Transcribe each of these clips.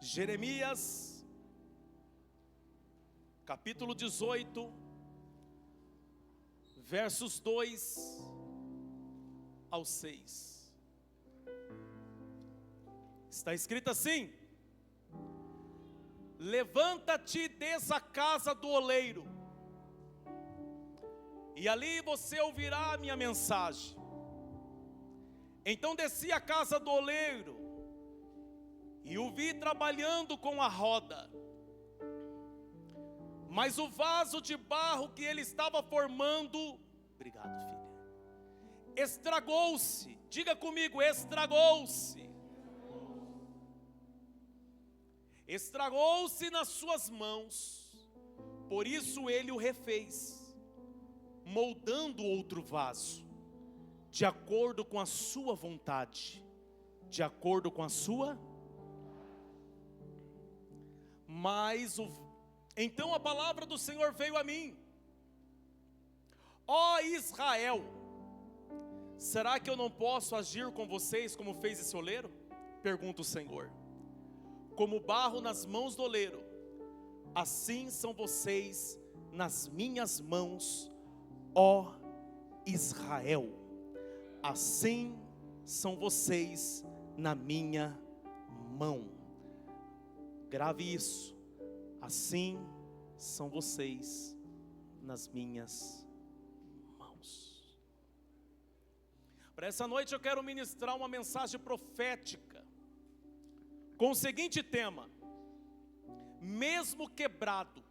Jeremias, capítulo 18, versos 2 ao 6. Está escrito assim: levanta-te e desça a casa do oleiro, e ali você ouvirá a minha mensagem. Então desci à casa do oleiro, e o vi trabalhando com a roda. Mas o vaso de barro que ele estava formando, obrigado, filha, estragou-se. Diga comigo, estragou-se. Estragou-se nas suas mãos. Por isso ele o refez, moldando outro vaso, de acordo com a sua vontade, de acordo com a sua. Então a palavra do Senhor veio a mim: ó Israel, será que eu não posso agir com vocês como fez esse oleiro? Pergunta o Senhor. Como barro nas mãos do oleiro, assim são vocês nas minhas mãos, ó Israel. Assim são vocês na minha mão. Grave isso. Assim são vocês nas minhas mãos. Para essa noite eu quero ministrar uma mensagem profética com o seguinte tema: mesmo quebrado,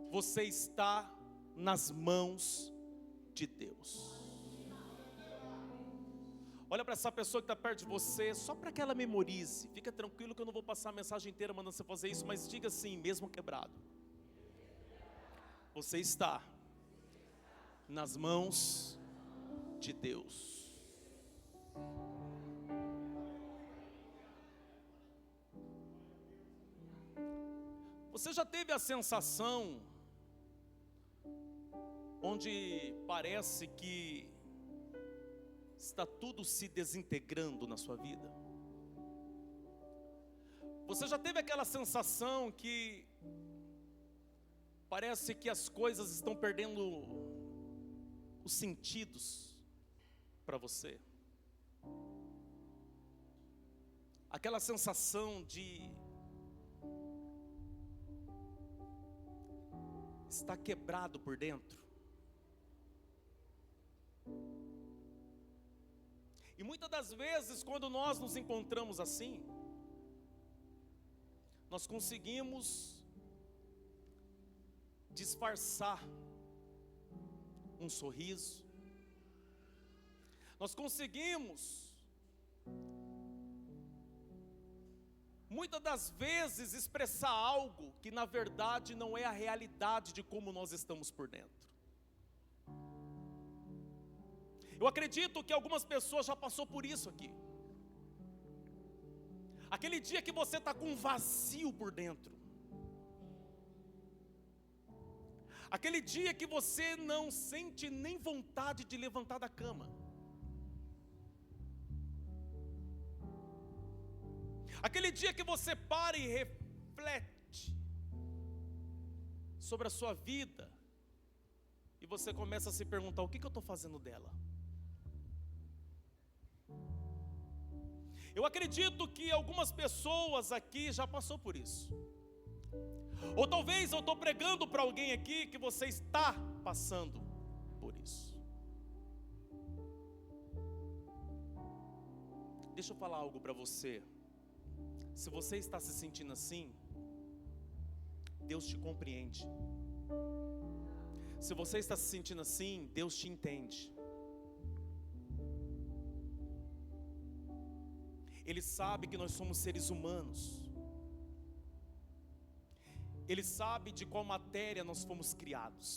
você está nas mãos de Deus. Olha para essa pessoa que está perto de você, só para que ela memorize. Fica tranquilo que eu não vou passar a mensagem inteira mandando você fazer isso, mas diga assim: mesmo quebrado, você está nas mãos de Deus. Você já teve a sensação onde parece que está tudo se desintegrando na sua vida? Você já teve aquela sensação que parece que as coisas estão perdendo os sentidos para você? Aquela sensação de estar quebrado por dentro? E muitas das vezes, quando nós nos encontramos assim, nós conseguimos disfarçar um sorriso, nós conseguimos, muitas das vezes, expressar algo que na verdade não é a realidade de como nós estamos por dentro. Eu acredito que algumas pessoas já passou por isso aqui. Aquele dia que você está com um vazio por dentro. Aquele dia que você não sente nem vontade de levantar da cama. Aquele dia que você para e reflete sobre a sua vida. E você começa a se perguntar: o que eu estou fazendo dela? Eu acredito que algumas pessoas aqui já passou por isso. Ou talvez eu estou pregando para alguém aqui que você está passando por isso. Deixa eu falar algo para você. Se você está se sentindo assim, Deus te compreende. Se você está se sentindo assim, Deus te entende. Ele sabe que nós somos seres humanos. Ele sabe de qual matéria nós fomos criados.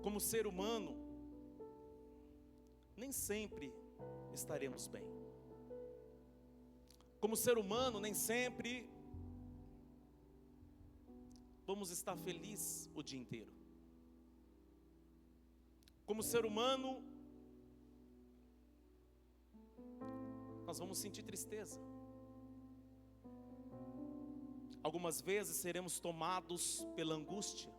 Como ser humano, nem sempre estaremos bem. Como ser humano, nem sempre vamos estar felizes o dia inteiro. Como ser humano, nós vamos sentir tristeza. Algumas vezes seremos tomados pela angústia.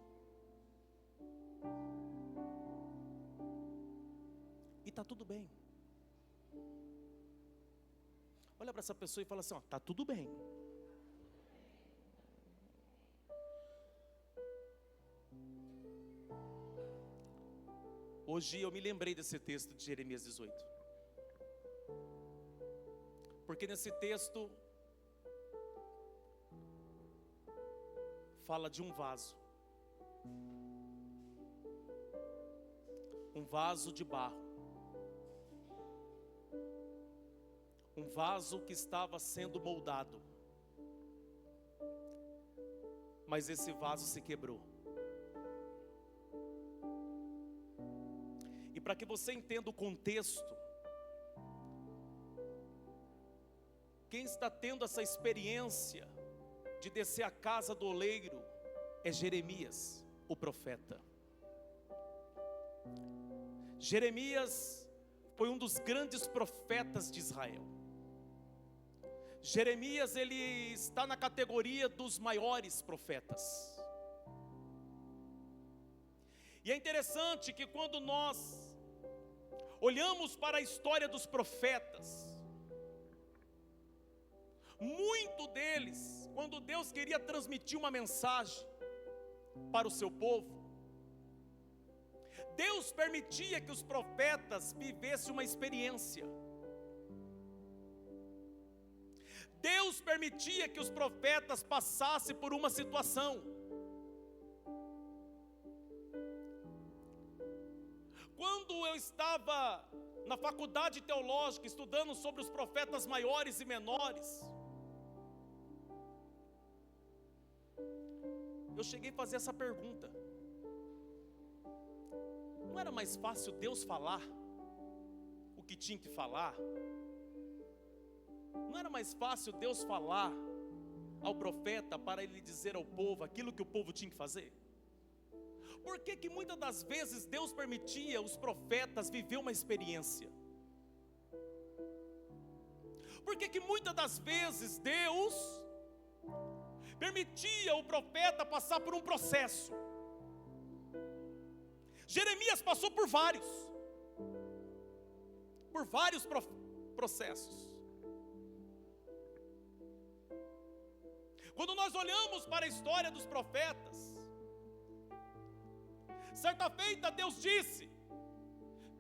E está tudo bem. Olha para essa pessoa e fala assim, ó, está tudo bem. Hoje eu me lembrei desse texto de Jeremias 18. Porque nesse texto fala de um vaso. Um vaso de barro. Um vaso que estava sendo moldado. Mas esse vaso se quebrou. E para que você entenda o contexto, quem está tendo essa experiência de descer a casa do oleiro é Jeremias, o profeta. Jeremias foi um dos grandes profetas de Israel. Jeremias, ele está na categoria dos maiores profetas. E é interessante que quando nós olhamos para a história dos profetas, muito deles, quando Deus queria transmitir uma mensagem para o seu povo, Deus permitia que os profetas vivessem uma experiência. Deus permitia que os profetas passassem por uma situação. Quando eu estava na faculdade teológica, estudando sobre os profetas maiores e menores, eu cheguei a fazer essa pergunta: não era mais fácil Deus falar o que tinha que falar? Não era mais fácil Deus falar ao profeta para ele dizer ao povo aquilo que o povo tinha que fazer? Por que que muitas das vezes Deus permitia os profetas viver uma experiência? Por que que muitas das vezes Deus permitia o profeta passar por um processo? Jeremias passou por vários processos. Quando nós olhamos para a história dos profetas, certa feita Deus disse: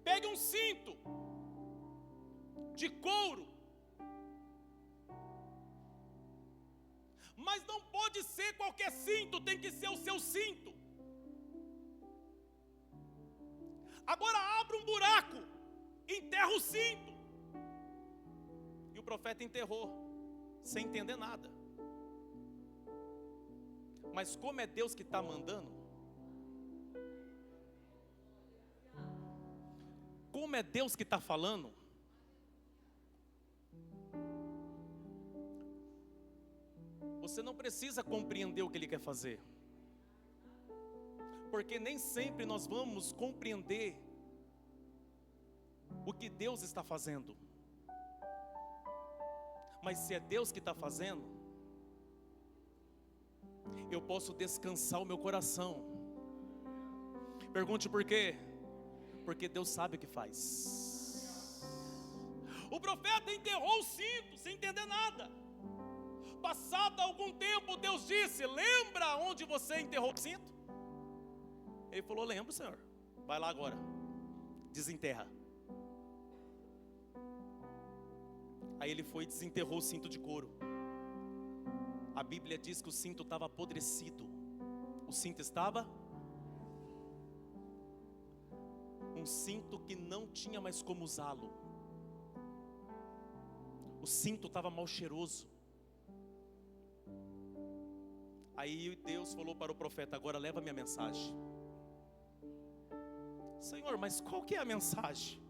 pegue um cinto de couro, mas não pode ser qualquer cinto, tem que ser o seu cinto. Agora abra um buraco, enterra o cinto. E o profeta enterrou, sem entender nada. Mas como é Deus que está mandando, como é Deus que está falando, você não precisa compreender o que Ele quer fazer, porque nem sempre nós vamos compreender o que Deus está fazendo. Mas se é Deus que está fazendo, eu posso descansar o meu coração. Pergunte por quê? Porque Deus sabe o que faz. O profeta enterrou o cinto sem entender nada. Passado algum tempo, Deus disse: lembra onde você enterrou o cinto? Ele falou: lembro, Senhor. Vai lá agora, desenterra. Aí ele foi e desenterrou o cinto de couro. A Bíblia diz que o cinto estava apodrecido. O cinto estava um cinto que não tinha mais como usá-lo. O cinto estava mal cheiroso. Aí Deus falou para o profeta: agora leva a minha mensagem. Senhor, mas qual que é a mensagem?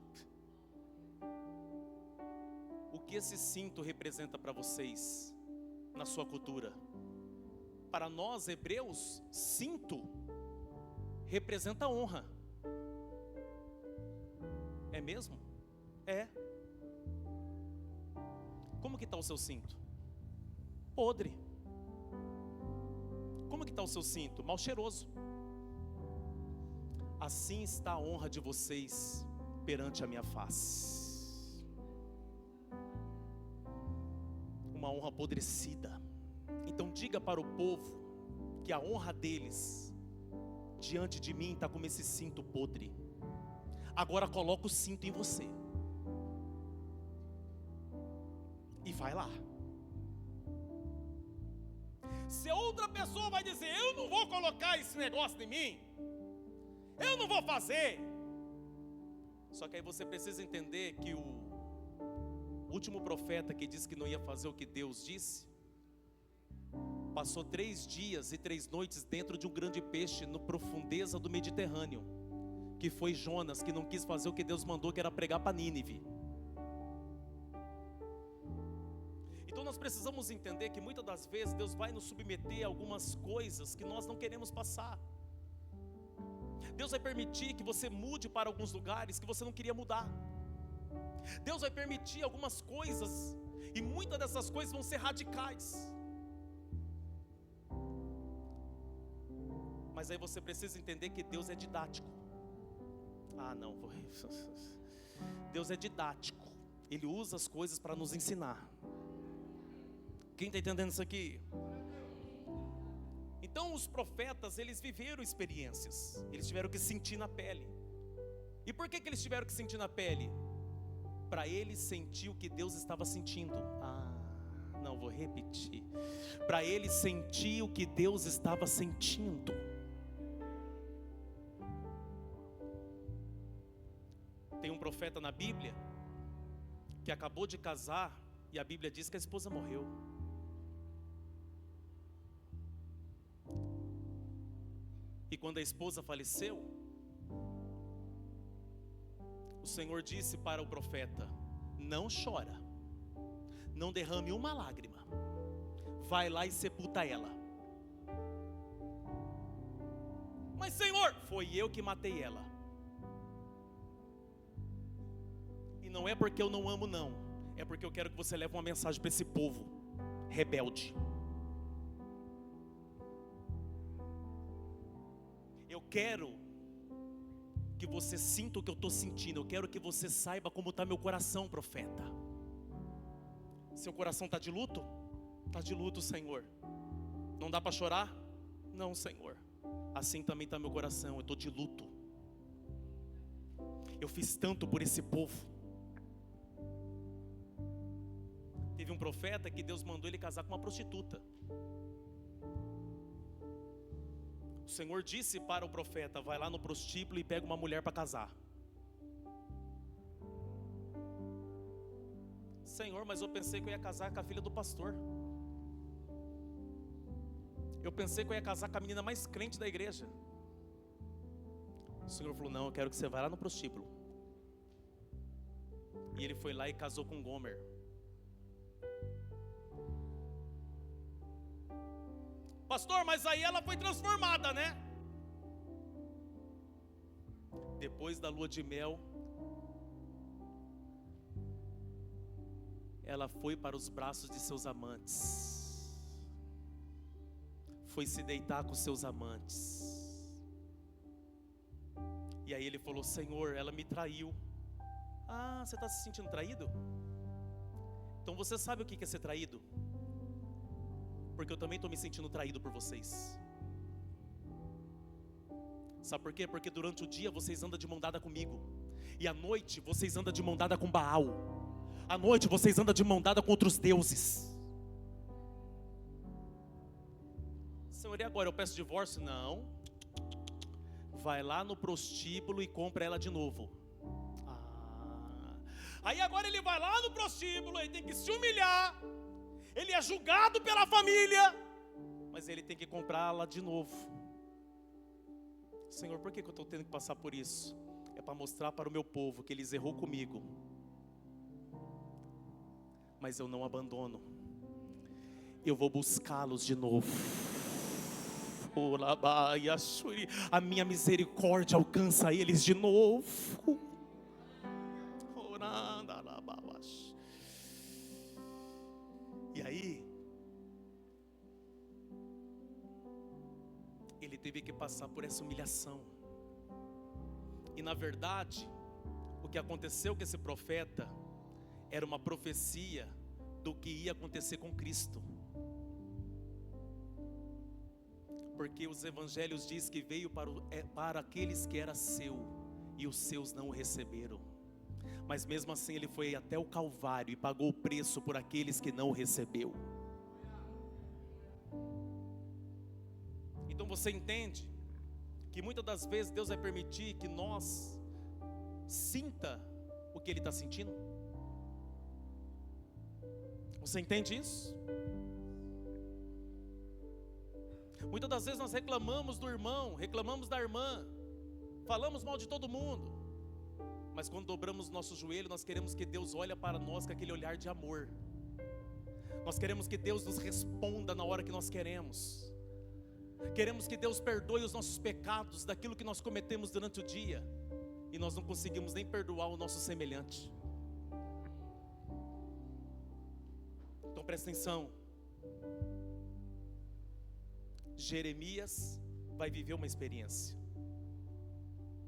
O que esse cinto representa para vocês na sua cultura? Para nós hebreus, cinto representa honra. É mesmo? É. que está o seu cinto? Podre. Como que está o seu cinto? Mal cheiroso. Assim está a honra de vocês perante a minha face. Uma honra apodrecida. Então diga para o povo que a honra deles diante de mim está como esse cinto podre. Agora coloca o cinto em você e vai lá. Se outra pessoa vai dizer, eu não vou colocar esse negócio em mim, eu não vou fazer. Só que aí você precisa entender que o último profeta que disse que não ia fazer o que Deus disse, passou 3 dias e 3 noites dentro de um grande peixe na profundeza do Mediterrâneo, que foi Jonas, que não quis fazer o que Deus mandou, que era pregar para Nínive. Então nós precisamos entender que muitas das vezes Deus vai nos submeter a algumas coisas que nós não queremos passar. Deus vai permitir que você mude para alguns lugares que você não queria mudar. Deus vai permitir algumas coisas, e muitas dessas coisas vão ser radicais. Mas aí você precisa entender que Deus é didático. Deus é didático. Ele usa as coisas para nos ensinar. Quem está entendendo isso aqui? Então os profetas, eles viveram experiências. Eles tiveram que sentir na pele. E por que eles tiveram que sentir na pele? Para eles sentir o que Deus estava sentindo. Vou repetir. Para eles sentir o que Deus estava sentindo. Tem um profeta na Bíblia que acabou de casar e a Bíblia diz que a esposa morreu. E quando a esposa faleceu, o Senhor disse para o profeta: não chora, não derrame uma lágrima, vai lá e sepulta ela. Mas Senhor, foi eu que matei ela. E não é porque eu não amo não, é porque eu quero que você leve uma mensagem para esse povo rebelde. Eu quero que você sinta o que eu estou sentindo. Eu quero que você saiba como está meu coração, profeta. Seu coração está de luto? Está de luto, Senhor. Não dá para chorar? Não, Senhor. Assim também está meu coração. Eu estou de luto. Eu fiz tanto por esse povo. Teve um profeta que Deus mandou ele casar com uma prostituta. O Senhor disse para o profeta: vai lá no prostíbulo e pega uma mulher para casar. Senhor, mas eu pensei que eu ia casar com a filha do pastor. Eu pensei que eu ia casar com a menina mais crente da igreja. O Senhor falou: não, eu quero que você vá lá no prostíbulo. E ele foi lá e casou com Gomer. Pastor, mas aí ela foi transformada, né? Depois da lua de mel, ela foi para os braços de seus amantes. Foi se deitar com seus amantes. E aí ele falou: Senhor, ela me traiu. Você está se sentindo traído? Então você sabe o que é ser traído? Porque eu também estou me sentindo traído por vocês. Sabe por quê? Porque durante o dia vocês andam de mão dada comigo, e à noite vocês andam de mão dada com Baal. À noite vocês andam de mão dada com outros deuses. Senhor, e agora eu peço divórcio? Não. Vai lá no prostíbulo e compra ela de novo. Aí agora ele vai lá no prostíbulo, ele tem que se humilhar. Ele é julgado pela família, mas ele tem que comprá-la de novo. Senhor, por que eu estou tendo que passar por isso? É para mostrar para o meu povo que eles errou comigo, mas eu não abandono. Eu vou buscá-los de novo. A minha misericórdia alcança eles de novo. teve que passar por essa humilhação. E na verdade, o que aconteceu com esse profeta era uma profecia do que ia acontecer com Cristo. Porque os evangelhos diz que veio para aqueles que era seu, e os seus não o receberam. Mas mesmo assim ele foi até o Calvário e pagou o preço por aqueles que não o recebeu. Então você entende que muitas das vezes Deus vai permitir que nós sinta o que Ele está sentindo? Você entende isso? Muitas das vezes nós reclamamos do irmão, reclamamos da irmã, falamos mal de todo mundo, mas quando dobramos o nosso joelho, nós queremos que Deus olhe para nós com aquele olhar de amor. Nós queremos que Deus nos responda na hora que nós queremos. Queremos que Deus perdoe os nossos pecados, daquilo que nós cometemos durante o dia, e nós não conseguimos nem perdoar o nosso semelhante. Então presta atenção. Jeremias vai viver uma experiência.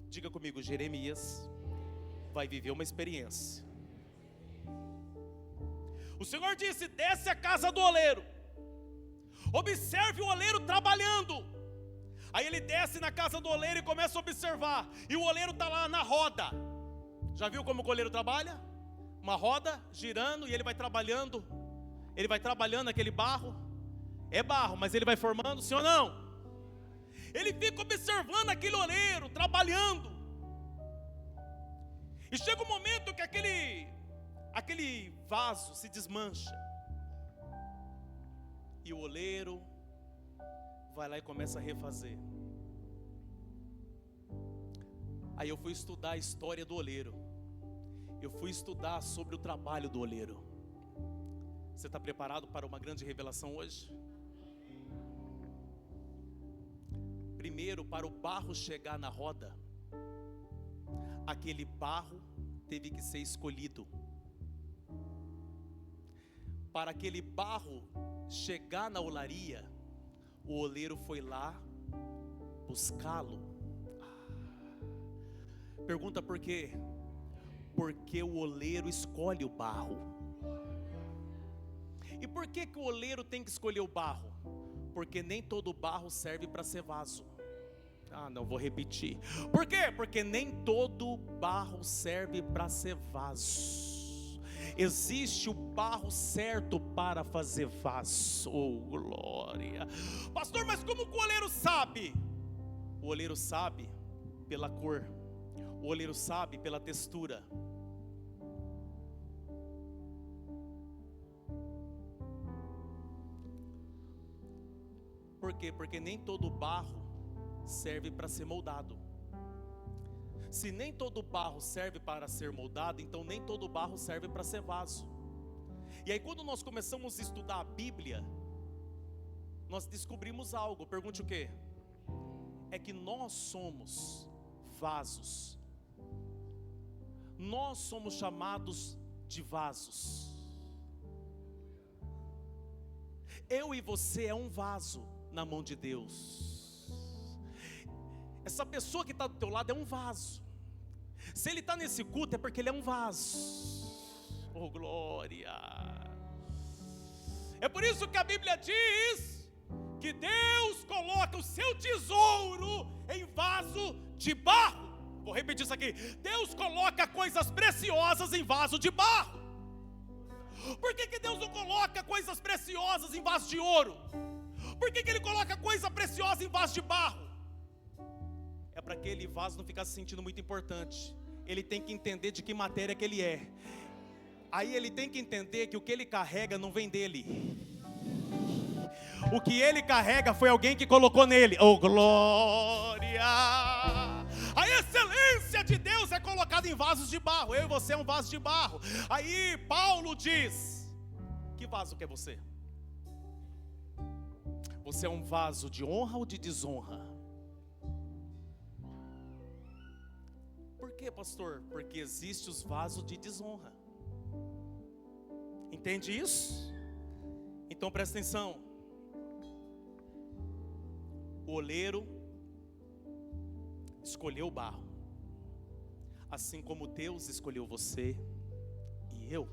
Diga comigo, Jeremias vai viver uma experiência. O Senhor disse: desce à casa do oleiro, observe o oleiro trabalhando. Aí ele desce na casa do oleiro e começa a observar, e o oleiro está lá na roda. Já viu como o oleiro trabalha? Uma roda girando, e ele vai trabalhando. Ele vai trabalhando aquele barro. É barro, mas ele vai formando, sim ou não? Ele fica observando aquele oleiro trabalhando. E chega um momento que aquele vaso se desmancha, e o oleiro vai lá e começa a refazer. Aí eu fui estudar a história do oleiro. Eu fui estudar sobre o trabalho do oleiro. Você está preparado para uma grande revelação hoje? Primeiro, para o barro chegar na roda, aquele barro teve que ser escolhido. Para aquele barro chegar na olaria, o oleiro foi lá buscá-lo. Pergunta por quê? Porque o oleiro escolhe o barro. E por que o oleiro tem que escolher o barro? Porque nem todo barro serve para ser vaso. Não vou repetir. Por quê? Porque nem todo barro serve para ser vaso. Existe o barro certo para fazer vaso. Oh, glória. Pastor, mas como o oleiro sabe? O oleiro sabe pela cor. O oleiro sabe pela textura. Por quê? Porque nem todo barro serve para ser moldado. Se nem todo barro serve para ser moldado, então nem todo barro serve para ser vaso. E aí quando nós começamos a estudar a Bíblia, nós descobrimos algo. Pergunte o quê? É que nós somos vasos. Nós somos chamados de vasos. Eu e você é um vaso na mão de Deus. Essa pessoa que está do teu lado é um vaso. Se ele está nesse culto é porque ele é um vaso. Oh, glória. É por isso que a Bíblia diz que Deus coloca o seu tesouro em vaso de barro. Vou repetir isso aqui. Deus coloca coisas preciosas em vaso de barro. Por que Deus não coloca coisas preciosas em vaso de ouro? Por que Ele coloca coisa preciosa em vaso de barro? É para aquele vaso não ficar se sentindo muito importante. Ele tem que entender de que matéria que ele é. Aí ele tem que entender que o que ele carrega não vem dele. O que ele carrega foi alguém que colocou nele. Oh, glória! A excelência de Deus é colocada em vasos de barro. Eu e você é um vaso de barro. Aí Paulo diz: que vaso que é você? Você é um vaso de honra ou de desonra? Por quê, pastor? Porque existem os vasos de desonra. Entende isso? Então presta atenção. O oleiro escolheu o barro, assim como Deus escolheu você e eu.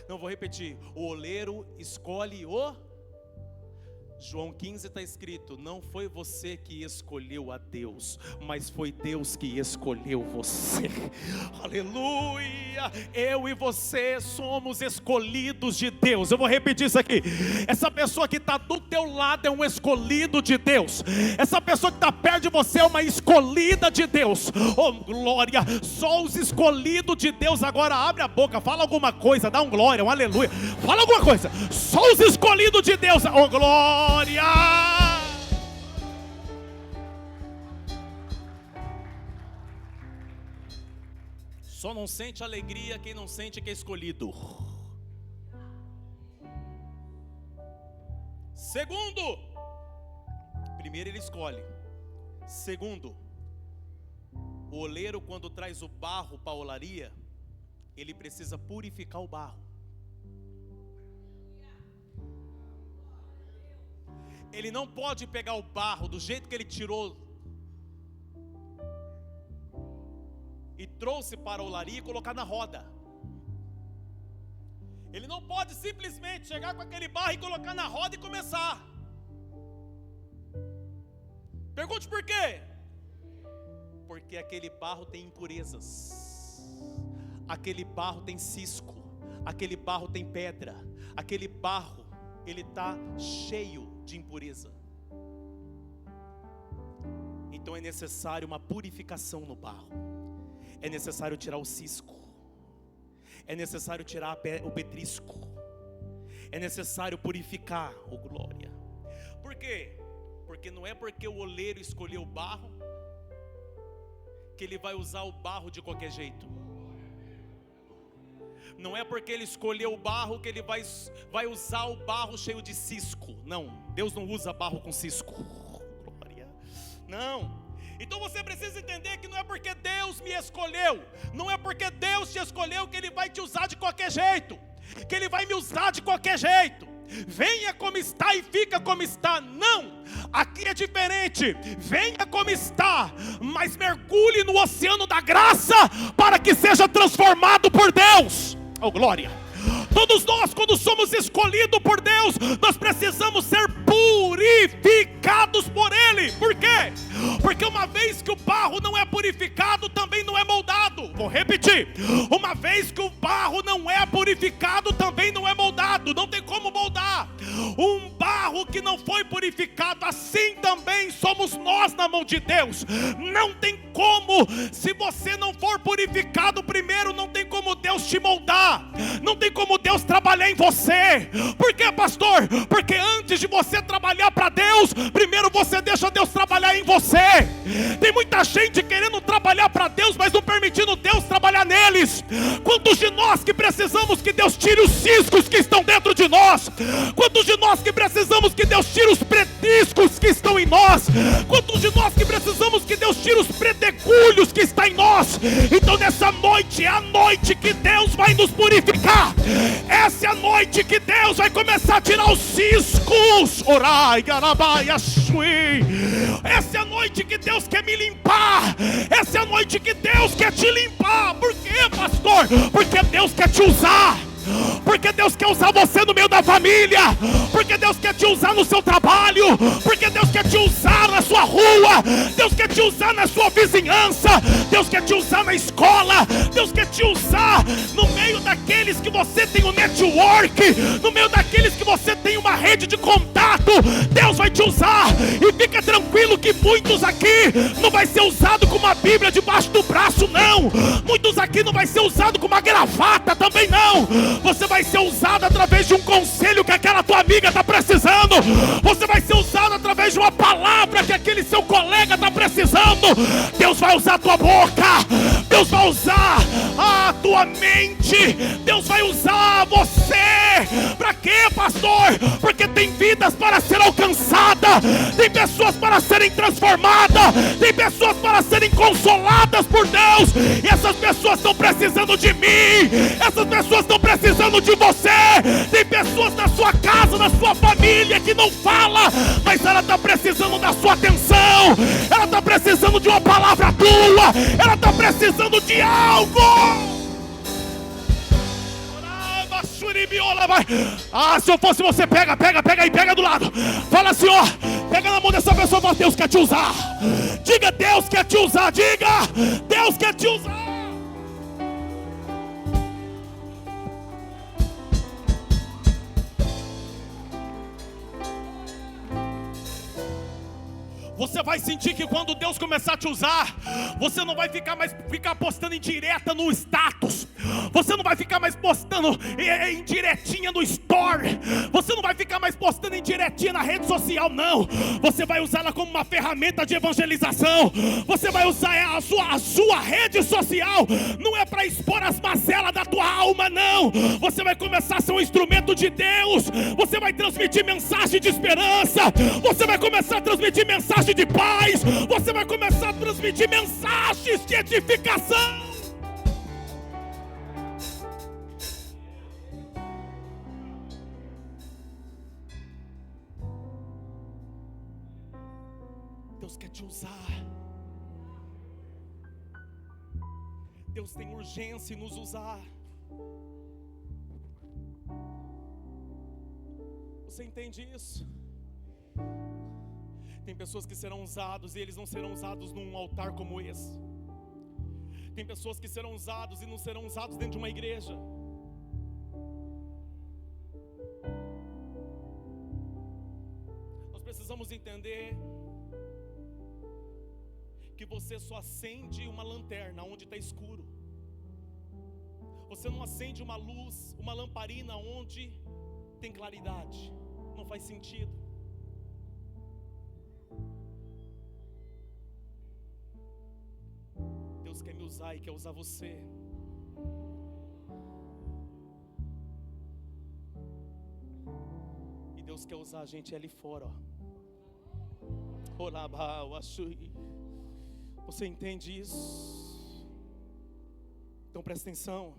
Não, vou repetir. O oleiro escolhe o... João 15 está escrito: não foi você que escolheu a Deus, mas foi Deus que escolheu você. Aleluia! Eu e você somos escolhidos de Deus. Eu vou repetir isso aqui. Essa pessoa que está do teu lado é um escolhido de Deus. Essa pessoa que está perto de você é uma escolhida de Deus. Oh glória! Só os escolhidos de Deus. Agora abre a boca, fala alguma coisa, dá um glória, um aleluia. Fala alguma coisa. Só os escolhidos de Deus. Oh glória! Só não sente alegria quem não sente que é escolhido. Segundo, primeiro ele escolhe. Segundo, o oleiro, quando traz o barro para a olaria, ele precisa purificar o barro. Ele não pode pegar o barro do jeito que ele tirou e trouxe para a olaria e colocar na roda. Ele não pode simplesmente chegar com aquele barro e colocar na roda e começar. Pergunte por quê? Porque aquele barro tem impurezas, aquele barro tem cisco, aquele barro tem pedra, aquele barro, ele está cheio de impureza. Então é necessário uma purificação no barro. É necessário tirar o cisco. É necessário tirar o pedrisco. É necessário purificar, oh glória. Por quê? Porque não é porque o oleiro escolheu o barro que ele vai usar o barro de qualquer jeito. Não é porque ele escolheu o barro que ele vai usar o barro cheio de cisco. Não, Deus não usa barro com cisco. Glória. Não. Então você precisa entender que não é porque Deus me escolheu, não é porque Deus te escolheu que Ele vai te usar de qualquer jeito, que Ele vai me usar de qualquer jeito. Venha como está e fica como está. Não, aqui é diferente. Venha como está, mas mergulhe no oceano da graça para que seja transformado por Deus. Oh glória! Todos nós, quando somos escolhidos por Deus, nós precisamos ser purificados por Ele. Por quê? Porque uma vez que o barro não é purificado, também não é moldado. Vou repetir. Uma vez que o barro não é purificado, também não é moldado. Não tem como moldar um barro que não foi purificado. Assim também somos nós na mão de Deus. Não tem como. Se você não for purificado primeiro, não tem como Deus te moldar. Não tem como Deus trabalhar em você. Por quê, pastor? Porque antes de você trabalhar para Deus, primeiro você deixa Deus trabalhar em você. Tem muita gente querendo trabalhar para Deus, mas não permitindo Deus trabalhar neles. Quantos de nós que precisamos que Deus tire os ciscos que estão dentro de nós? Quantos de nós que precisamos que Deus tire os pedriscos que estão em nós? Quantos de nós que precisamos que Deus tire os pedregulhos que estão em nós? Então nessa noite é a noite que Deus vai nos purificar. Essa é a noite que Deus vai começar a tirar os ciscos. Orai, garabai, shui. Essa é a noite que Deus quer me limpar. Essa é a noite que Deus quer te limpar. Por quê, pastor? Porque Deus quer te usar. Porque Deus quer usar você no meio da família. Porque Deus quer te usar no seu trabalho. Porque Deus quer te usar na sua rua. Deus quer te usar na sua vizinhança. Deus quer te usar na escola. Deus quer te usar no meio daqueles que você tem um network, no meio daqueles que você tem uma rede de contato. Deus vai te usar. E fica tranquilo que muitos aqui não vai ser usado com uma Bíblia debaixo do braço, não. Muitos aqui não vai ser usado com uma gravata, também não. Você vai ser usado através de um conselho que aquela tua amiga está precisando. Você vai ser usado através de uma palavra que aquele seu colega está precisando. Deus vai usar a tua boca. Deus vai usar a tua mente. Deus vai usar você. Para quê, pastor? Porque tem vidas para ser alcançadas. Tem pessoas para serem transformadas. Tem pessoas para serem consoladas por Deus. E essas pessoas estão precisando de mim. Essas pessoas estão precisando de você. Tem pessoas na sua casa, na sua família que não fala, mas ela está precisando da sua atenção. Ela está precisando ela está precisando de algo. Ah, se eu fosse você, pega aí, pega do lado. Fala assim, ó, pega na mão dessa pessoa e fala: Deus quer te usar. Diga: Deus quer te usar. Diga: Deus quer te usar. Você vai sentir que quando Deus começar a te usar, você não vai ficar postando em direta no status. Você não vai ficar mais postando em diretinha no store. Você não vai ficar mais postando em diretinha na rede social, não. Você vai usá-la como uma ferramenta de evangelização. Você vai usar a sua rede social. Não é para expor as mazelas da tua alma, não. Você vai começar a ser um instrumento de Deus. Você vai transmitir mensagem de esperança. Você vai começar a transmitir mensagem de paz. Você vai começar a transmitir mensagens de edificação. Deus quer te usar. Deus tem urgência em nos usar. Você entende isso? Tem pessoas que serão usados e eles não serão usados num altar como esse. Tem pessoas que serão usados e não serão usados dentro de uma igreja. Nós precisamos entender que você só acende uma lanterna onde está escuro. Você não acende uma luz, uma lamparina onde tem claridade. Não faz sentido. Deus quer me usar e quer usar você. E Deus quer usar a gente ali fora, ó. Você entende isso? Então presta atenção.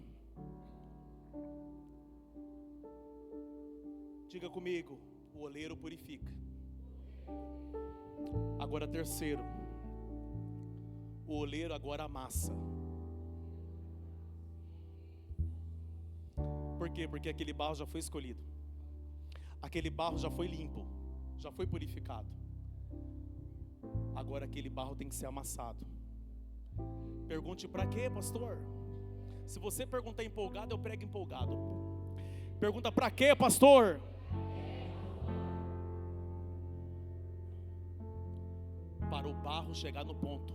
Diga comigo: o oleiro purifica. Agora terceiro, o oleiro agora amassa. Por quê? Porque aquele barro já foi escolhido. Aquele barro já foi limpo, já foi purificado. Agora aquele barro tem que ser amassado. Pergunte: para quê, pastor? Se você perguntar empolgado, eu prego empolgado. Pergunta: para quê, pastor? Para o barro chegar no ponto.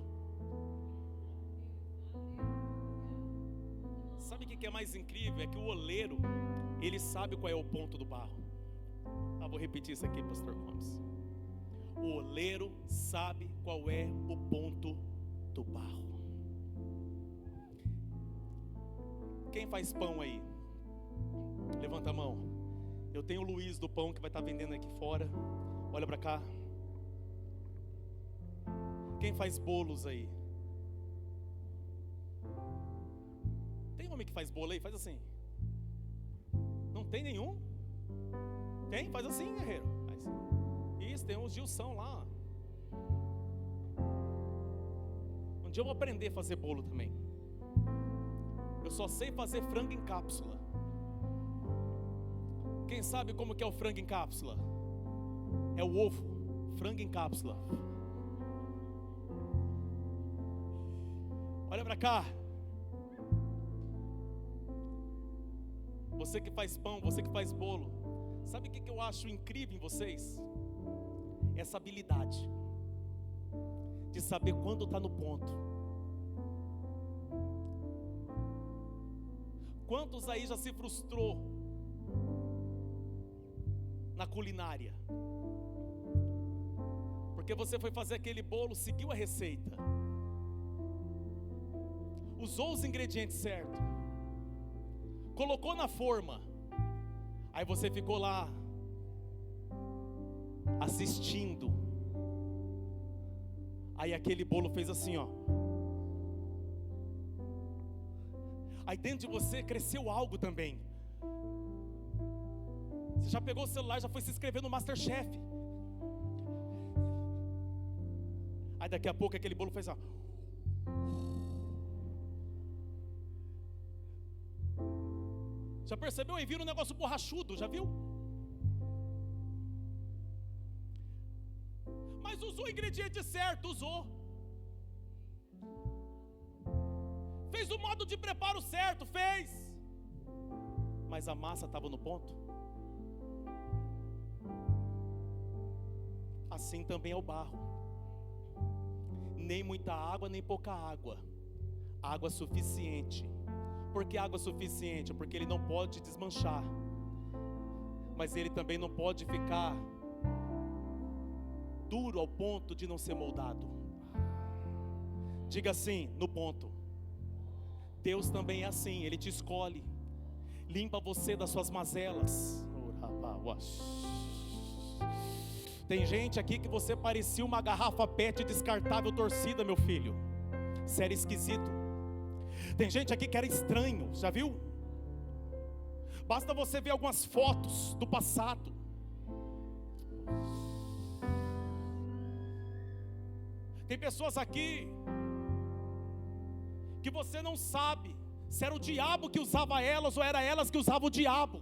Sabe o que é mais incrível? É que o oleiro, ele sabe qual é o ponto do barro. Vou repetir isso aqui, pastor Gomes. O oleiro sabe qual é o ponto do barro. Quem faz pão aí? Levanta a mão. Eu tenho o Luiz do pão que vai estar vendendo aqui fora. Olha para cá. Quem faz bolos aí? Tem homem que faz bolo aí? Faz assim. Não tem nenhum? Tem? Faz assim, guerreiro. Isso, tem uns Gilson lá. Um dia eu vou aprender a fazer bolo também. Eu só sei fazer frango em cápsula. Quem sabe como que é o frango em cápsula? É o ovo, frango em cápsula. Olha para cá. Você que faz pão, você que faz bolo. Sabe o que eu acho incrível em vocês? Essa habilidade de saber quando está no ponto. Quantos aí já se frustrou na culinária? Porque você foi fazer aquele bolo, seguiu a receita, usou os ingredientes certos, colocou na forma, aí você ficou lá assistindo, aí aquele bolo fez assim, ó. Aí dentro de você cresceu algo também. Você já pegou o celular, já foi se inscrever no Masterchef. Aí daqui a pouco aquele bolo fez assim, ó. Já percebeu? Aí vira um negócio borrachudo, já viu? Mas usou o ingrediente certo, usou. Fez o modo de preparo certo, fez. Mas a massa estava no ponto. Assim também é o barro. Nem muita água, nem pouca água. Água suficiente. Por que água suficiente? Porque ele não pode desmanchar. Mas ele também não pode ficar duro ao ponto de não ser moldado. Diga assim, no ponto. Deus também é assim, Ele te escolhe. Limpa você das suas mazelas. Tem gente aqui que você parecia uma garrafa PET descartável torcida, meu filho. Você era esquisito. Tem gente aqui que era estranho, já viu? Basta você ver algumas fotos do passado. Tem pessoas aqui que você não sabe se era o diabo que usava elas ou era elas que usavam o diabo.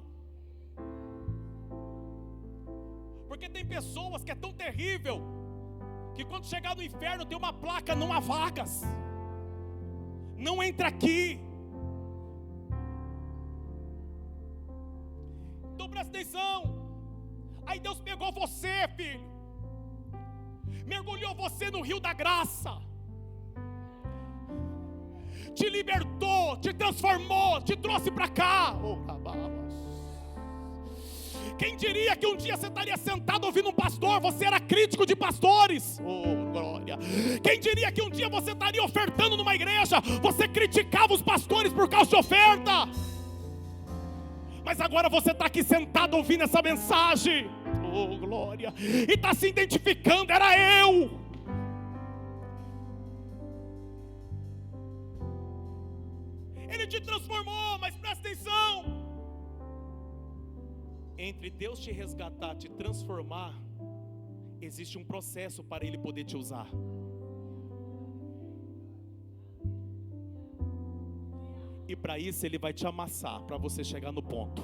Porque tem pessoas que é tão terrível que quando chegar no inferno tem uma placa: não há vagas, não entra aqui. Então presta atenção. Aí Deus pegou você, filho, mergulhou você no rio da graça, te libertou, te transformou, te trouxe para cá. Quem diria que um dia você estaria sentado ouvindo um pastor? Você era crítico de pastores. Oh, glória. Quem diria que um dia você estaria ofertando numa igreja? Você criticava os pastores por causa de oferta. Mas agora você está aqui sentado ouvindo essa mensagem. Oh, glória. E está se identificando, era eu. Ele te transformou, mas presta atenção. Entre Deus te resgatar, te transformar, existe um processo para Ele poder te usar. E para isso Ele vai te amassar, para você chegar no ponto.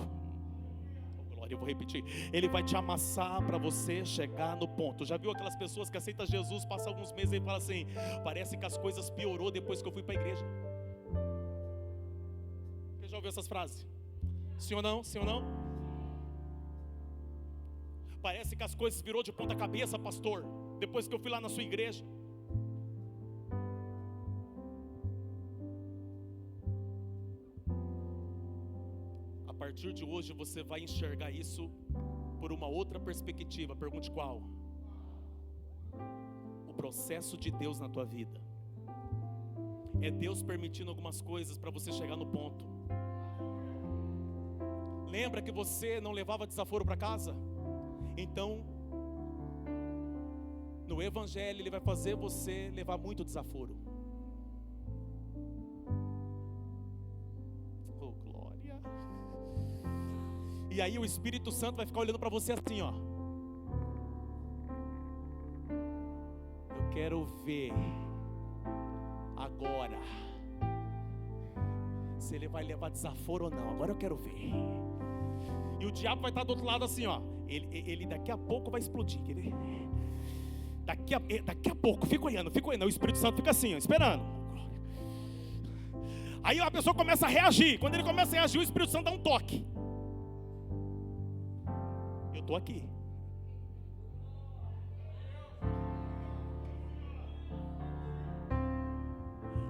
Oh, glória, eu vou repetir. Ele vai te amassar para você chegar no ponto. Já viu aquelas pessoas que aceitam Jesus, passam alguns meses e falam assim: parece que as coisas piorou depois que eu fui para a igreja. Você já ouviu essas frases? Sim ou não? Sim ou não? Parece que as coisas virou de ponta cabeça, pastor, depois que eu fui lá na sua igreja. A partir de hoje você vai enxergar isso por uma outra perspectiva. Pergunte qual? O processo de Deus na tua vida. É Deus permitindo algumas coisas para você chegar no ponto. Lembra que você não levava desaforo para casa? Então, no Evangelho Ele vai fazer você levar muito desaforo. Oh, glória. E aí o Espírito Santo vai ficar olhando para você assim, ó. Eu quero ver agora se ele vai levar desaforo ou não. Agora eu quero ver. E o diabo vai estar do outro lado assim, ó. Ele daqui a pouco vai explodir, quer ver? Daqui a pouco, fica olhando. O Espírito Santo fica assim, ó, esperando. Aí a pessoa começa a reagir. Quando ele começa a reagir, o Espírito Santo dá um toque. Eu estou aqui.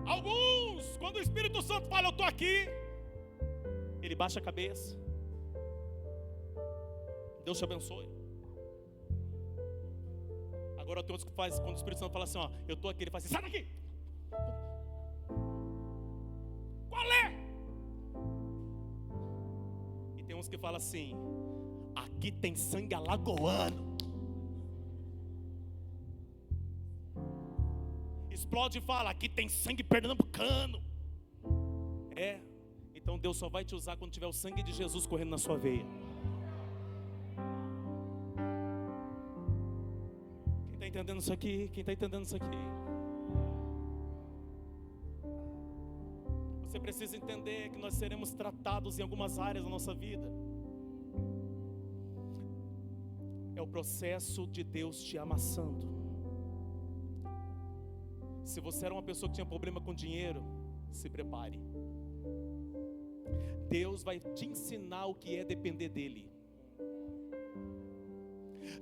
Alguns, quando o Espírito Santo fala, eu estou aqui, ele baixa a cabeça. Deus te abençoe. Agora tem outros que faz, quando o Espírito Santo fala assim, ó, eu estou aqui, ele fala assim, sai daqui. Qual é? E tem uns que falam assim, aqui tem sangue alagoano. Explode e fala, aqui tem sangue pernambucano. Então Deus só vai te usar quando tiver o sangue de Jesus correndo na sua veia. Entendendo isso aqui? Quem está entendendo isso aqui? Você precisa entender que nós seremos tratados em algumas áreas da nossa vida. É o processo de Deus te amassando. Se você era uma pessoa que tinha problema com dinheiro, se prepare. Deus vai te ensinar o que é depender dEle.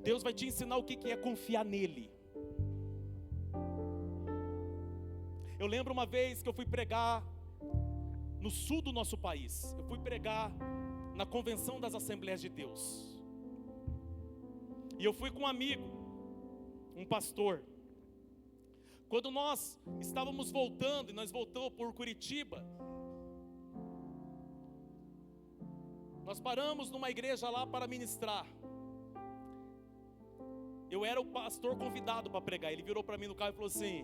Deus vai te ensinar o que é confiar nele. Eu lembro uma vez que eu fui pregar no sul do nosso país. Eu fui pregar na Convenção das Assembleias de Deus. E eu fui com um amigo, um pastor. Quando nós estávamos voltando, e nós voltamos por Curitiba, nós paramos numa igreja lá para ministrar. Eu era o pastor convidado para pregar. Ele virou para mim no carro e falou assim: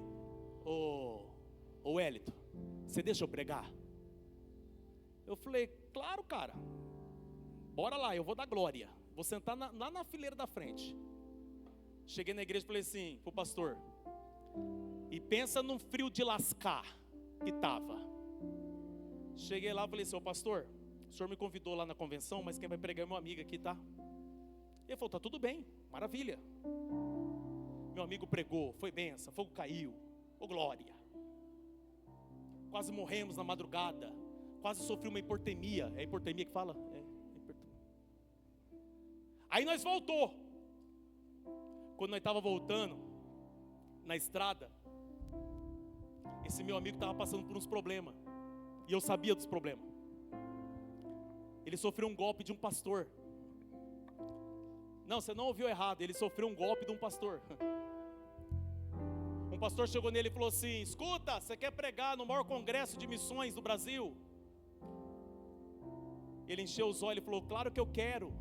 Ô Wellington, você deixa eu pregar? Eu falei: claro, cara, bora lá, eu vou dar glória. Vou sentar lá na fileira da frente. Cheguei na igreja e falei assim pro pastor: e pensa num frio de lascar que tava. Cheguei lá e falei assim: ô pastor, o senhor me convidou lá na convenção, mas quem vai pregar é meu amigo aqui, tá? Ele falou: tá tudo bem, maravilha. Meu amigo pregou, foi benção, fogo caiu, ô glória. Quase morremos na madrugada, quase sofri uma hipotermia. É hipotermia que fala? Hipotermia. Aí nós voltou. Quando nós estávamos voltando na estrada, esse meu amigo estava passando por uns problemas, e eu sabia dos problemas. Ele sofreu um golpe de um pastor. Não, você não ouviu errado, ele sofreu um golpe de um pastor. Um pastor chegou nele e falou assim: escuta, você quer pregar no maior congresso de missões do Brasil? Ele encheu os olhos e falou: claro que eu quero.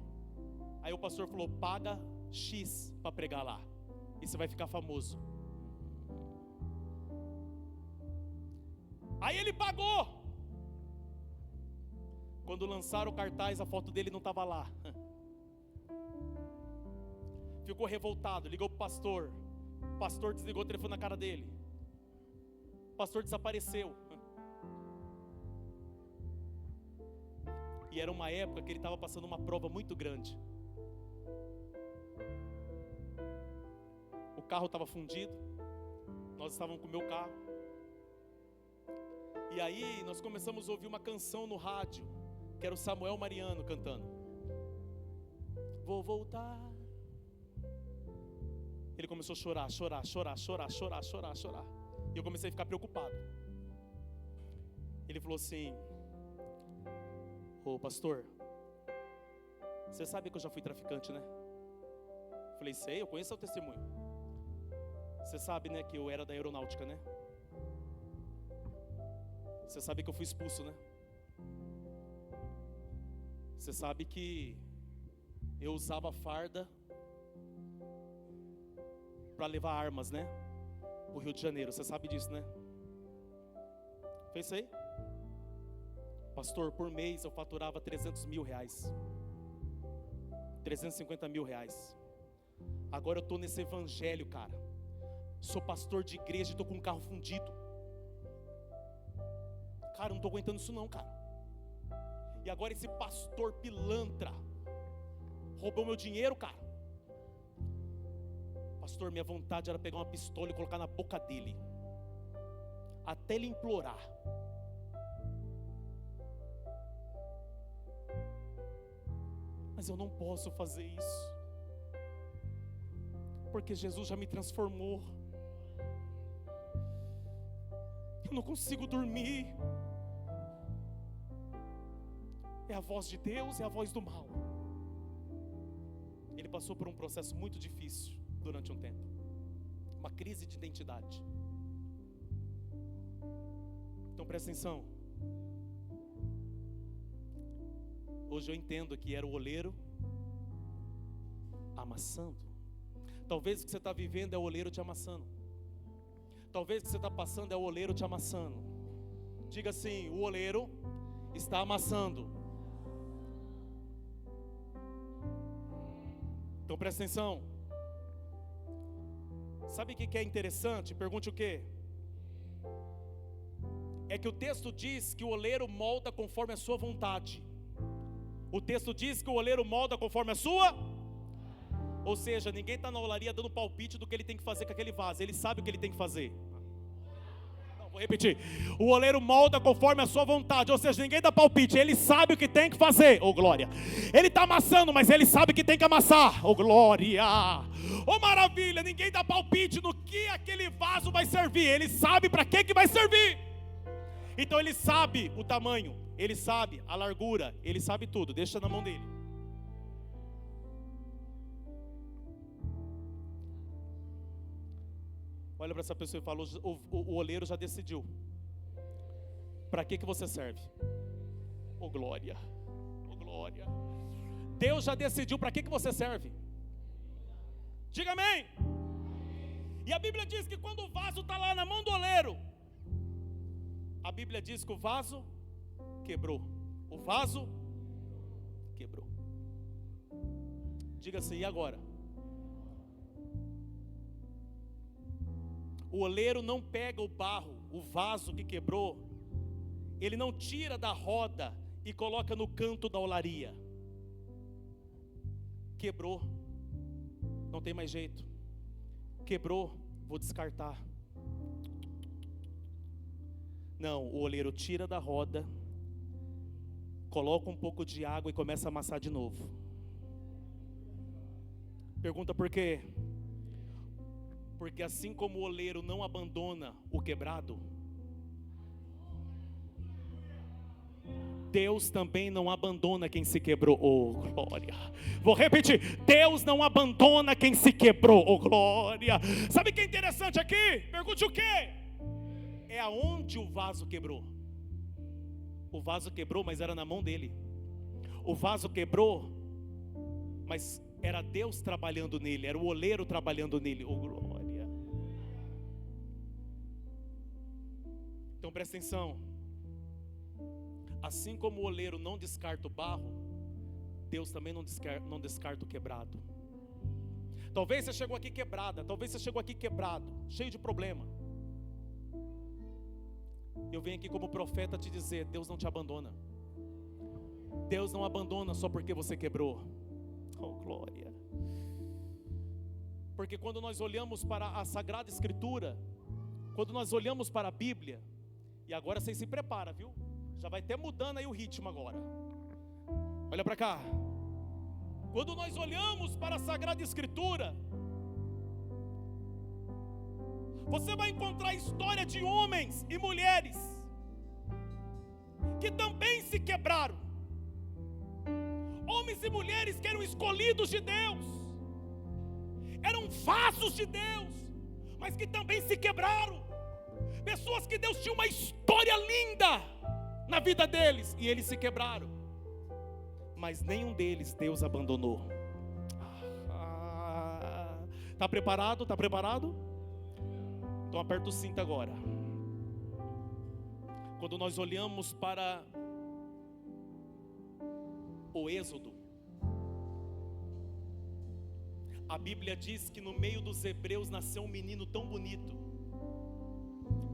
Aí o pastor falou: paga X para pregar lá, e você vai ficar famoso. Aí ele pagou. Quando lançaram o cartaz, a foto dele não estava lá. Ficou revoltado, ligou para o pastor. O pastor desligou o telefone na cara dele. O pastor desapareceu. E era uma época que ele estava passando uma prova muito grande. O carro estava fundido. Nós estávamos com o meu carro. E aí nós começamos a ouvir uma canção no rádio, que era o Samuel Mariano cantando: vou voltar. Ele começou a chorar. E eu comecei a ficar preocupado. Ele falou assim: ô pastor, você sabe que eu já fui traficante, né? Eu falei: sei, eu conheço o testemunho. Você sabe, né, que eu era da aeronáutica, né? Você sabe que eu fui expulso, né? Você sabe que eu usava farda para levar armas, né? Pro Rio de Janeiro, você sabe disso, né? Fez isso aí? Pastor, por mês eu faturava 300 mil reais, 350 mil reais. Agora eu tô nesse evangelho, cara. Sou pastor de igreja e tô com um carro fundido. Cara, eu não tô aguentando isso não, cara. E agora esse pastor pilantra roubou meu dinheiro, cara. Pastor, minha vontade era pegar uma pistola e colocar na boca dele, até ele implorar. Mas eu não posso fazer isso, porque Jesus já me transformou. Eu não consigo dormir. É a voz de Deus, é a voz do mal. Ele passou por um processo muito difícil durante um tempo, uma crise de identidade. Então presta atenção. Hoje eu entendo que era o oleiro amassando. Talvez o que você está vivendo é o oleiro te amassando. Talvez o que você está passando é o oleiro te amassando. Diga assim: o oleiro está amassando. Então presta atenção. Sabe o que é interessante? Pergunte o quê? é que o texto diz que o oleiro molda conforme a sua vontade. O texto diz que o oleiro molda conforme a sua. Ou seja, ninguém está na olaria dando palpite do que ele tem que fazer com aquele vaso. Ele sabe o que ele tem que fazer. Não, vou repetir. O oleiro molda conforme a sua vontade. Ou seja, ninguém dá palpite. Ele sabe o que tem que fazer. Oh, glória. Ele está amassando, mas ele sabe que tem que amassar. Oh, glória. Oh, maravilha. Ninguém dá palpite no que aquele vaso vai servir. Ele sabe para que vai servir. Então ele sabe o tamanho, ele sabe a largura, ele sabe tudo, deixa na mão dele. Olha para essa pessoa e fala, o oleiro já decidiu. Para que você serve? Oh glória, oh glória. Deus já decidiu para que você serve. Diga amém. E a Bíblia diz que quando o vaso está lá na mão do oleiro, a Bíblia diz que o vaso quebrou. O vaso quebrou. Diga assim, e agora? O oleiro não pega o barro, o vaso que quebrou, ele não tira da roda e coloca no canto da olaria. Quebrou, não tem mais jeito. Quebrou, vou descartar. Não, o oleiro tira da roda, coloca um pouco de água e começa a amassar de novo. Pergunta por quê? Porque assim como o oleiro não abandona o quebrado, Deus também não abandona quem se quebrou. Oh glória. Vou repetir, Deus não abandona quem se quebrou. Oh glória. Sabe o que é interessante aqui? Pergunte o quê? É aonde o vaso quebrou. O vaso quebrou, mas era na mão dele. O vaso quebrou, mas era Deus trabalhando nele, era o oleiro trabalhando nele. Oh glória. Então presta atenção. Assim como o oleiro não descarta o barro, Deus também não descarta o quebrado. Talvez você chegou aqui quebrada, talvez você chegou aqui quebrado, cheio de problema. Eu venho aqui como profeta te dizer, Deus não te abandona. Deus não abandona só porque você quebrou. Oh glória. Porque quando nós olhamos para a Sagrada Escritura, quando nós olhamos para a Bíblia, e agora vocês se preparam, viu? Já vai até mudando aí o ritmo agora. Olha para cá. Quando nós olhamos para a Sagrada Escritura, você vai encontrar a história de homens e mulheres que também se quebraram. Homens e mulheres que eram escolhidos de Deus, eram vasos de Deus, mas que também se quebraram. Pessoas que Deus tinha uma história linda na vida deles, e eles se quebraram. Mas nenhum deles Deus abandonou. Está preparado? Está preparado? Então aperta o cinto agora. Quando nós olhamos para o Êxodo, a Bíblia diz que no meio dos hebreus nasceu um menino tão bonito,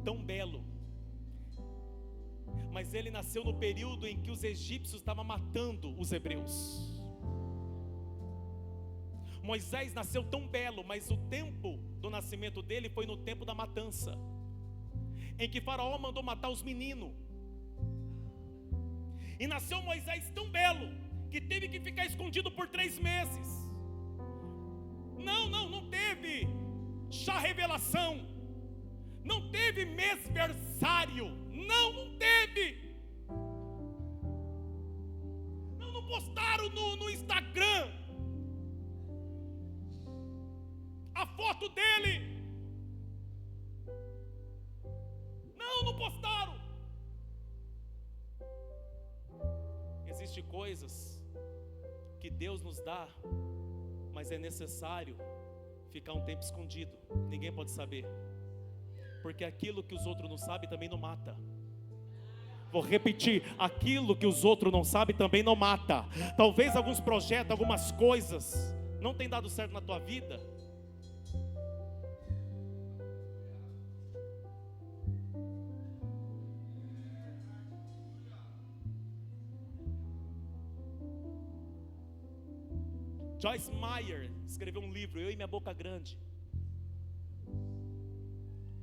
tão belo, mas ele nasceu no período em que os egípcios estavam matando os hebreus. Moisés nasceu tão belo, mas o tempo do nascimento dele foi no tempo da matança, em que Faraó mandou matar os meninos. E nasceu Moisés tão belo, que teve que ficar escondido por 3 meses. Não teve chá revelação, não teve mêsversário, não teve. Não postaram no Instagram a foto dele. Não postaram. Existem coisas que Deus nos dá, mas é necessário ficar um tempo escondido. Ninguém pode saber, porque aquilo que os outros não sabem também não mata. Vou repetir, aquilo que os outros não sabem também não mata. Talvez alguns projetos, algumas coisas não tenham dado certo na tua vida, Joyce Meyer escreveu um livro, Eu e Minha Boca Grande.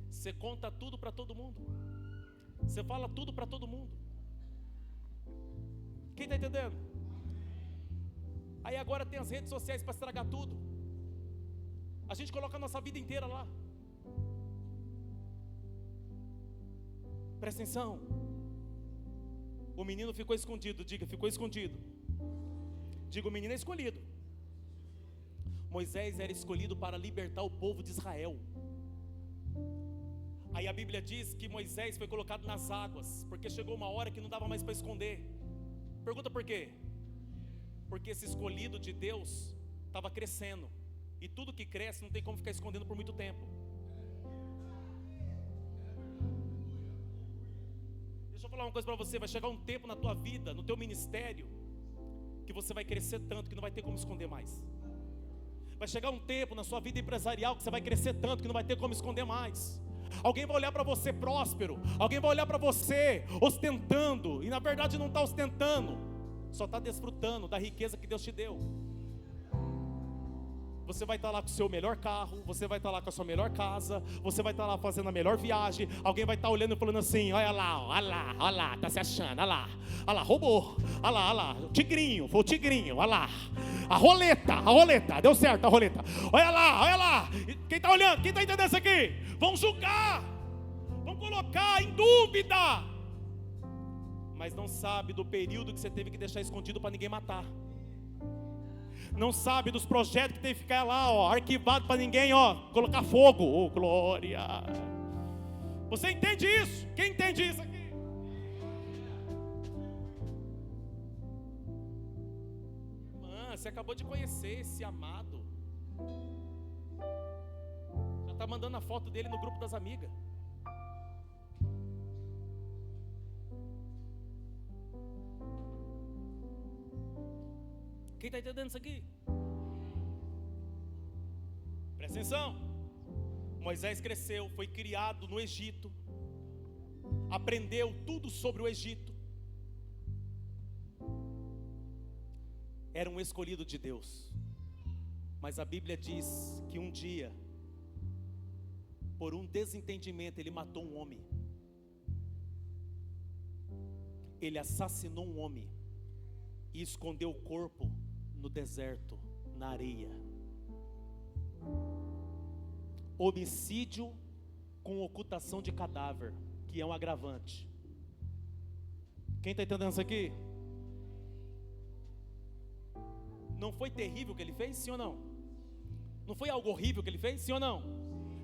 Você conta tudo para todo mundo. Você fala tudo para todo mundo. Quem está entendendo? Aí agora tem as redes sociais para estragar tudo. A gente coloca a nossa vida inteira lá. Presta atenção. O menino ficou escondido. Diga, ficou escondido. Diga, o menino é escolhido. Moisés era escolhido para libertar o povo de Israel. Aí a Bíblia diz que Moisés foi colocado nas águas, porque chegou uma hora que não dava mais para esconder. Pergunta por quê? Porque esse escolhido de Deus estava crescendo. E tudo que cresce não tem como ficar escondendo por muito tempo. Deixa eu falar uma coisa para você. Vai chegar um tempo na tua vida, no teu ministério, que você vai crescer tanto que não vai ter como esconder mais. Vai chegar um tempo na sua vida empresarial que você vai crescer tanto que não vai ter como esconder mais. Alguém vai olhar para você próspero, alguém vai olhar para você ostentando, e na verdade não está ostentando, só está desfrutando da riqueza que Deus te deu. Você vai estar lá com o seu melhor carro, você vai estar lá com a sua melhor casa, você vai estar lá fazendo a melhor viagem. Alguém vai estar olhando e falando assim: olha lá, tá se achando, olha lá, roubou, olha lá, o tigrinho, foi o tigrinho, olha lá, a roleta, deu certo a roleta, olha lá, quem está olhando, quem está entendendo isso aqui? Vão julgar, vão colocar em dúvida, mas não sabe do período que você teve que deixar escondido para ninguém matar. Não sabe dos projetos que tem que ficar lá, arquivado para ninguém, colocar fogo. Oh, glória! Você entende isso? Quem entende isso aqui? Irmã, você acabou de conhecer esse amado. Já está mandando a foto dele no grupo das amigas. Quem está entendendo isso aqui? Presta atenção. Moisés cresceu, foi criado no Egito, aprendeu tudo sobre o Egito. Era um escolhido de Deus. Mas a Bíblia diz que um dia, por um desentendimento, ele matou um homem. Ele assassinou um homem e escondeu o corpo no deserto, na areia. Homicídio com ocultação de cadáver, que é um agravante. Quem está entendendo isso aqui? Não foi terrível o que ele fez, sim ou não? Não foi algo horrível que ele fez, sim ou não?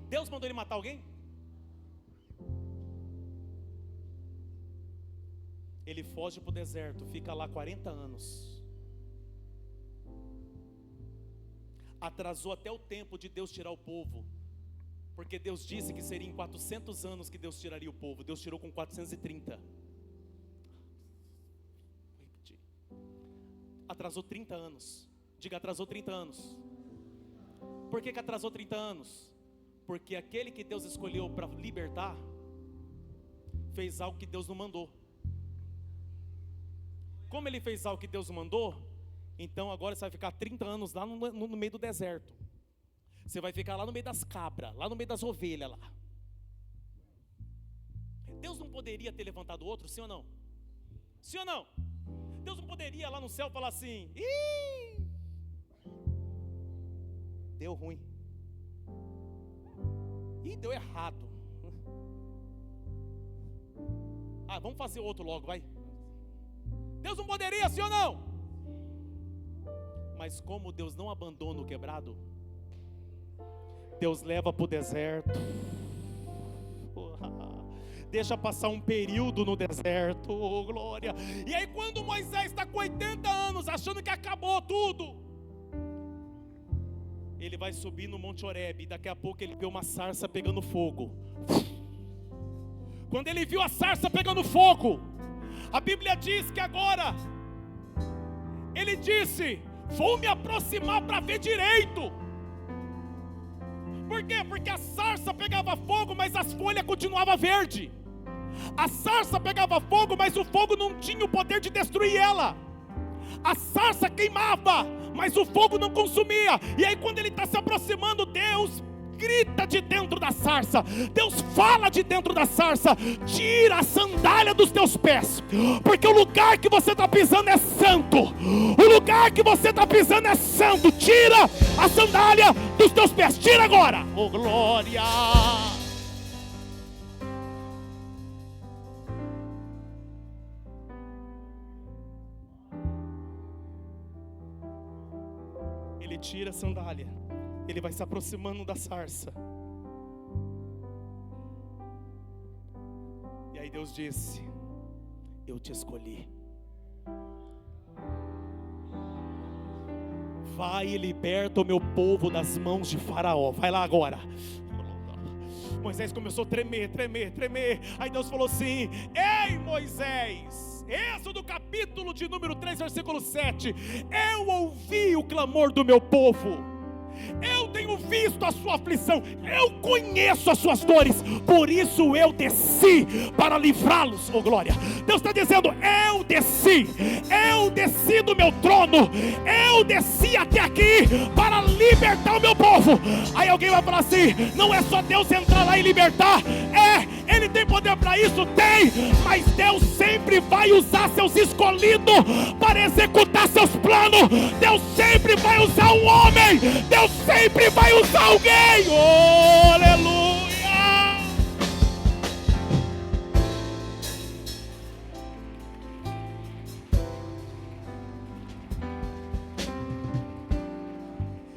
Deus mandou ele matar alguém? Ele foge para o deserto, fica lá 40 anos. Atrasou até o tempo de Deus tirar o povo, porque Deus disse que seria em 400 anos que Deus tiraria o povo. Deus tirou com 430. Atrasou 30 anos. Diga, atrasou 30 anos. Por que atrasou 30 anos? Porque aquele que Deus escolheu para libertar fez algo que Deus não mandou. Como ele fez algo que Deus não mandou, então agora você vai ficar 30 anos lá no meio do deserto. Você vai ficar lá no meio das cabras, lá no meio das ovelhas lá. Deus não poderia ter levantado outro, sim ou não? Sim ou não? Deus não poderia lá no céu falar assim: ih, deu ruim. Ih, deu errado. Vamos fazer outro logo, vai. Deus não poderia, sim ou não? Mas como Deus não abandona o quebrado, Deus leva para o deserto, deixa passar um período no deserto, oh, glória. E aí quando Moisés está com 80 anos, achando que acabou tudo, ele vai subir no Monte Horebe, e daqui a pouco ele vê uma sarça pegando fogo. Quando ele viu a sarça pegando fogo, a Bíblia diz que agora, ele disse: vou me aproximar para ver direito. Por quê? Porque a sarça pegava fogo, mas as folhas continuavam verdes. A sarça pegava fogo, mas o fogo não tinha o poder de destruir ela. A sarça queimava, mas o fogo não consumia. E aí quando ele está se aproximando, Deus grita de dentro da sarça, Deus fala de dentro da sarça: tira a sandália dos teus pés, porque o lugar que você está pisando é santo, o lugar que você está pisando é santo. Tira a sandália dos teus pés, tira agora. Oh glória! Ele tira a sandália, ele vai se aproximando da sarça. E aí Deus disse: eu te escolhi. Vai e liberta o meu povo das mãos de Faraó. Vai lá agora. Moisés começou a tremer. Aí Deus falou assim: ei Moisés, Êxodo capítulo de número 3, versículo 7. Eu ouvi o clamor do meu povo, eu tenho visto a sua aflição, eu conheço as suas dores, por isso eu desci para livrá-los. Oh glória! Deus está dizendo: eu desci do meu trono, eu desci até aqui para libertar o meu povo. Aí alguém vai falar assim: não é só Deus entrar lá e libertar. Ele tem poder para isso? Tem, mas Deus sempre vai usar seus escolhidos para executar seus planos. Deus sempre vai usar um homem, Deus sempre vai usar alguém. Oh, aleluia!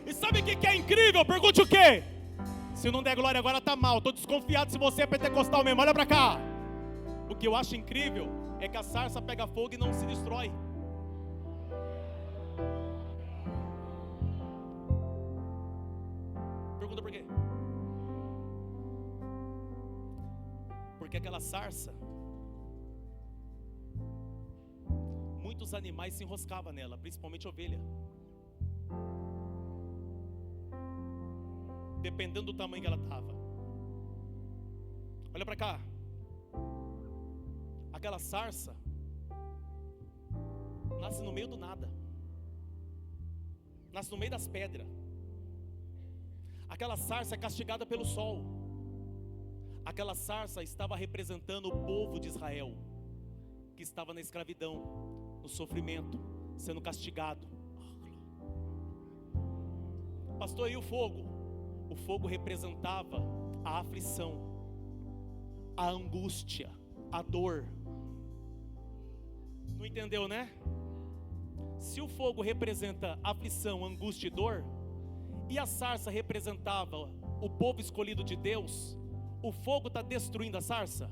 E sabe o que é incrível? Pergunte o quê? Se não der glória agora está mal. Estou desconfiado se você é pentecostal mesmo. Olha para cá. O que eu acho incrível é que a sarça pega fogo e não se destrói. Pergunta por quê? Porque aquela sarça, muitos animais se enroscavam nela, principalmente ovelha. Dependendo do tamanho que ela estava. Olha para cá. Aquela sarça nasce no meio do nada, nasce no meio das pedras. Aquela sarça é castigada pelo sol. Aquela sarça estava representando o povo de Israel, que estava na escravidão, no sofrimento, sendo castigado. Pastor, e o fogo? O fogo representava a aflição, a angústia, a dor. Não entendeu, né? Se o fogo representa aflição, angústia e dor, e a sarça representava o povo escolhido de Deus, o fogo está destruindo a sarça?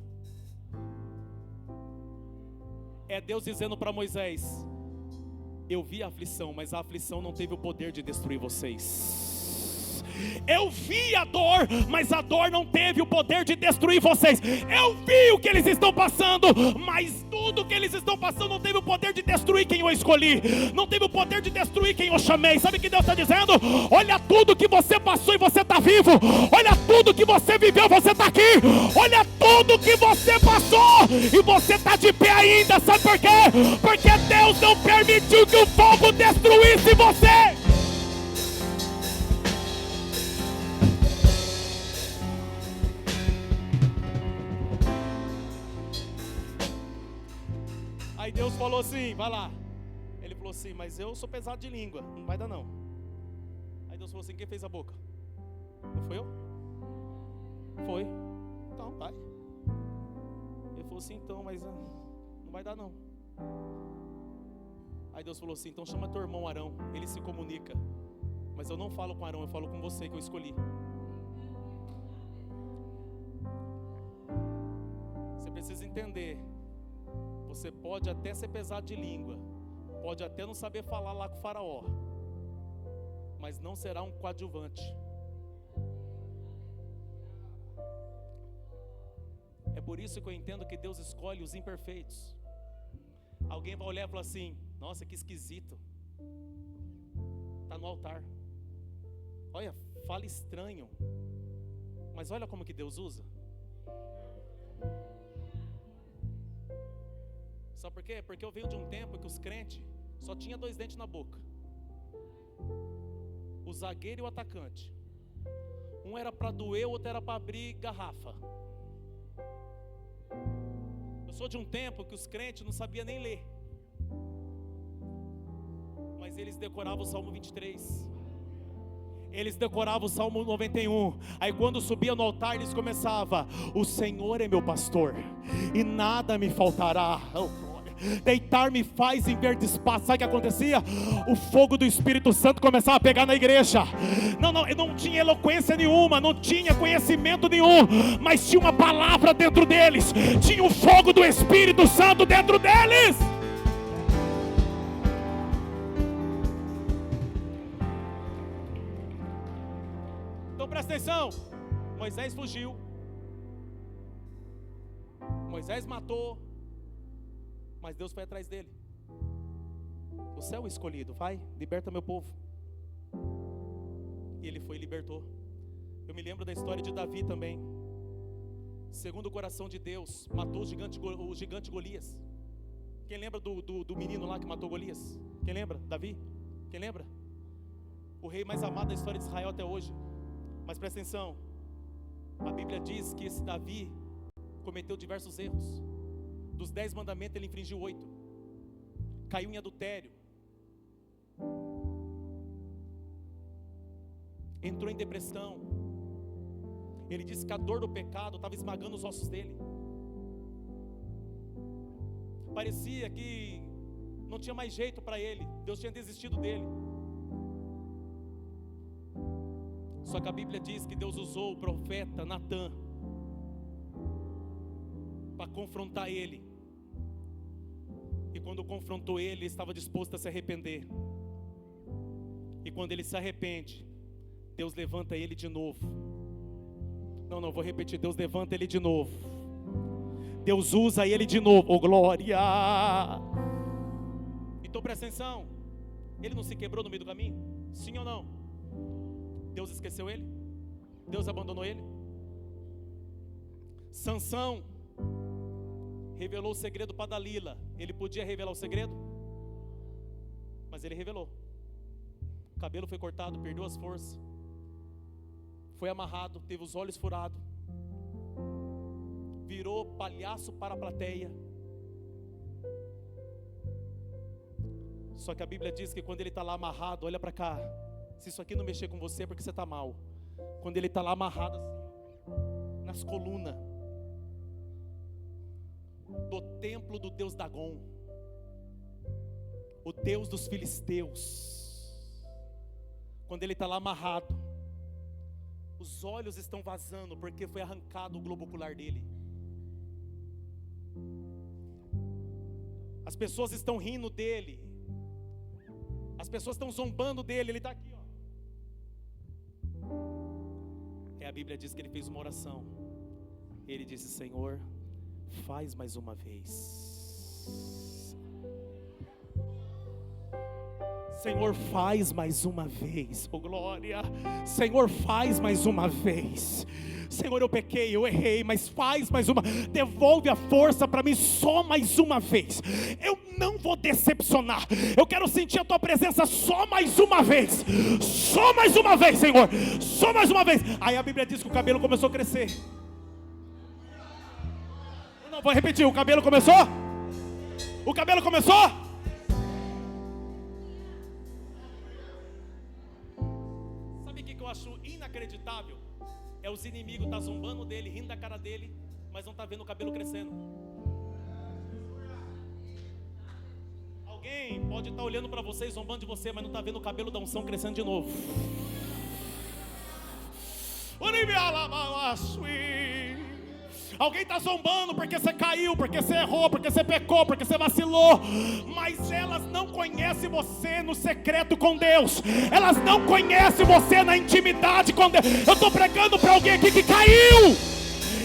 É Deus dizendo para Moisés: eu vi a aflição, mas a aflição não teve o poder de destruir vocês. Eu vi a dor, mas a dor não teve o poder de destruir vocês. Eu vi o que eles estão passando, mas tudo que eles estão passando não teve o poder de destruir quem eu escolhi, não teve o poder de destruir quem eu chamei. Sabe o que Deus está dizendo? Olha tudo que você passou e você está vivo. Olha tudo que você viveu, você está aqui. Olha tudo que você passou e você está de pé ainda. Sabe por quê? Porque Deus não permitiu que o fogo destruísse você. Aí Deus falou assim: vai lá. Ele falou assim: mas eu sou pesado de língua, não vai dar não. Aí Deus falou assim: quem fez a boca? Não foi eu? Foi. Então vai. Ele falou assim: então, mas não vai dar não. Aí Deus falou assim: então chama teu irmão Arão, ele se comunica. Mas eu não falo com Arão, eu falo com você que eu escolhi. Você precisa entender. Você pode até ser pesado de língua, pode até não saber falar lá com o Faraó, mas não será um coadjuvante. É por isso que eu entendo que Deus escolhe os imperfeitos. Alguém vai olhar e falar assim: nossa, que esquisito, está no altar, olha, fala estranho, mas olha como que Deus usa. Sabe por quê? Porque eu venho de um tempo que os crentes Só tinha 2 dentes na boca. O zagueiro e o atacante. Um era para doer, o outro era para abrir garrafa. Eu sou de um tempo que os crentes não sabiam nem ler, mas eles decoravam o Salmo 23. Eles decoravam o Salmo 91. Aí quando subia no altar, eles começavam: o Senhor é meu pastor e nada me faltará. Deitar-me faz em verdes pastos. Sabe o que acontecia? O fogo do Espírito Santo começava a pegar na igreja. Não tinha eloquência nenhuma, não tinha conhecimento nenhum, mas tinha uma palavra dentro deles, tinha o fogo do Espírito Santo dentro deles. Então presta atenção. Moisés fugiu, Moisés matou, mas Deus foi atrás dele. Você é o escolhido, vai, liberta meu povo. E ele foi e libertou. Eu me lembro da história de Davi também. Segundo o coração de Deus, matou o gigante Golias. Quem lembra do menino lá que matou Golias? Quem lembra? Davi? Quem lembra? O rei mais amado da história de Israel até hoje. Mas presta atenção, a Bíblia diz que esse Davi cometeu diversos erros. Dos 10 mandamentos ele infringiu 8. Caiu em adultério. Entrou em depressão. Ele disse que a dor do pecado estava esmagando os ossos dele. Parecia que não tinha mais jeito para ele. Deus tinha desistido dele. Só que a Bíblia diz que Deus usou o profeta Natã para confrontar ele. E quando confrontou ele estava disposto a se arrepender. E quando ele se arrepende, Deus levanta ele de novo. Não, vou repetir. Deus levanta ele de novo. Deus usa ele de novo. Oh, glória! Então presta atenção. Ele não se quebrou no meio do caminho? Sim ou não? Deus esqueceu ele? Deus abandonou ele? Sansão revelou o segredo para Dalila. Ele podia revelar o segredo? Mas ele revelou. O cabelo foi cortado, perdeu as forças, foi amarrado, teve os olhos furados, virou palhaço para a plateia. Só que a Bíblia diz que quando ele está lá amarrado, olha para cá, se isso aqui não mexer com você é porque você está mal. Quando ele está lá amarrado assim, nas colunas do templo do Deus Dagon, o Deus dos filisteus, quando ele está lá amarrado, os olhos estão vazando porque foi arrancado o globo ocular dele. As pessoas estão rindo dele, as pessoas estão zombando dele. Ele está aqui, ó. A Bíblia diz que ele fez uma oração. Ele disse: Senhor, faz mais uma vez. Senhor, faz mais uma vez. Oh glória. Senhor, faz mais uma vez. Senhor, eu pequei, eu errei, mas faz mais uma. Devolve a força para mim só mais uma vez. Eu não vou decepcionar. Eu quero sentir a tua presença só mais uma vez. Só mais uma vez, Senhor. Só mais uma vez. Aí a Bíblia diz que o cabelo começou a crescer. Não, vou repetir. O cabelo começou? O cabelo começou? Sabe o que eu acho inacreditável? É os inimigos tá zombando dele, rindo da cara dele, mas não tá vendo o cabelo crescendo. Alguém pode estar olhando para você e zombando de você, mas não tá vendo o cabelo da unção crescendo de novo. Alguém está zombando porque você caiu, porque você errou, porque você pecou, porque você vacilou, mas elas não conhecem você no secreto com Deus. Elas não conhecem você na intimidade com Deus. Eu estou pregando para alguém aqui que caiu.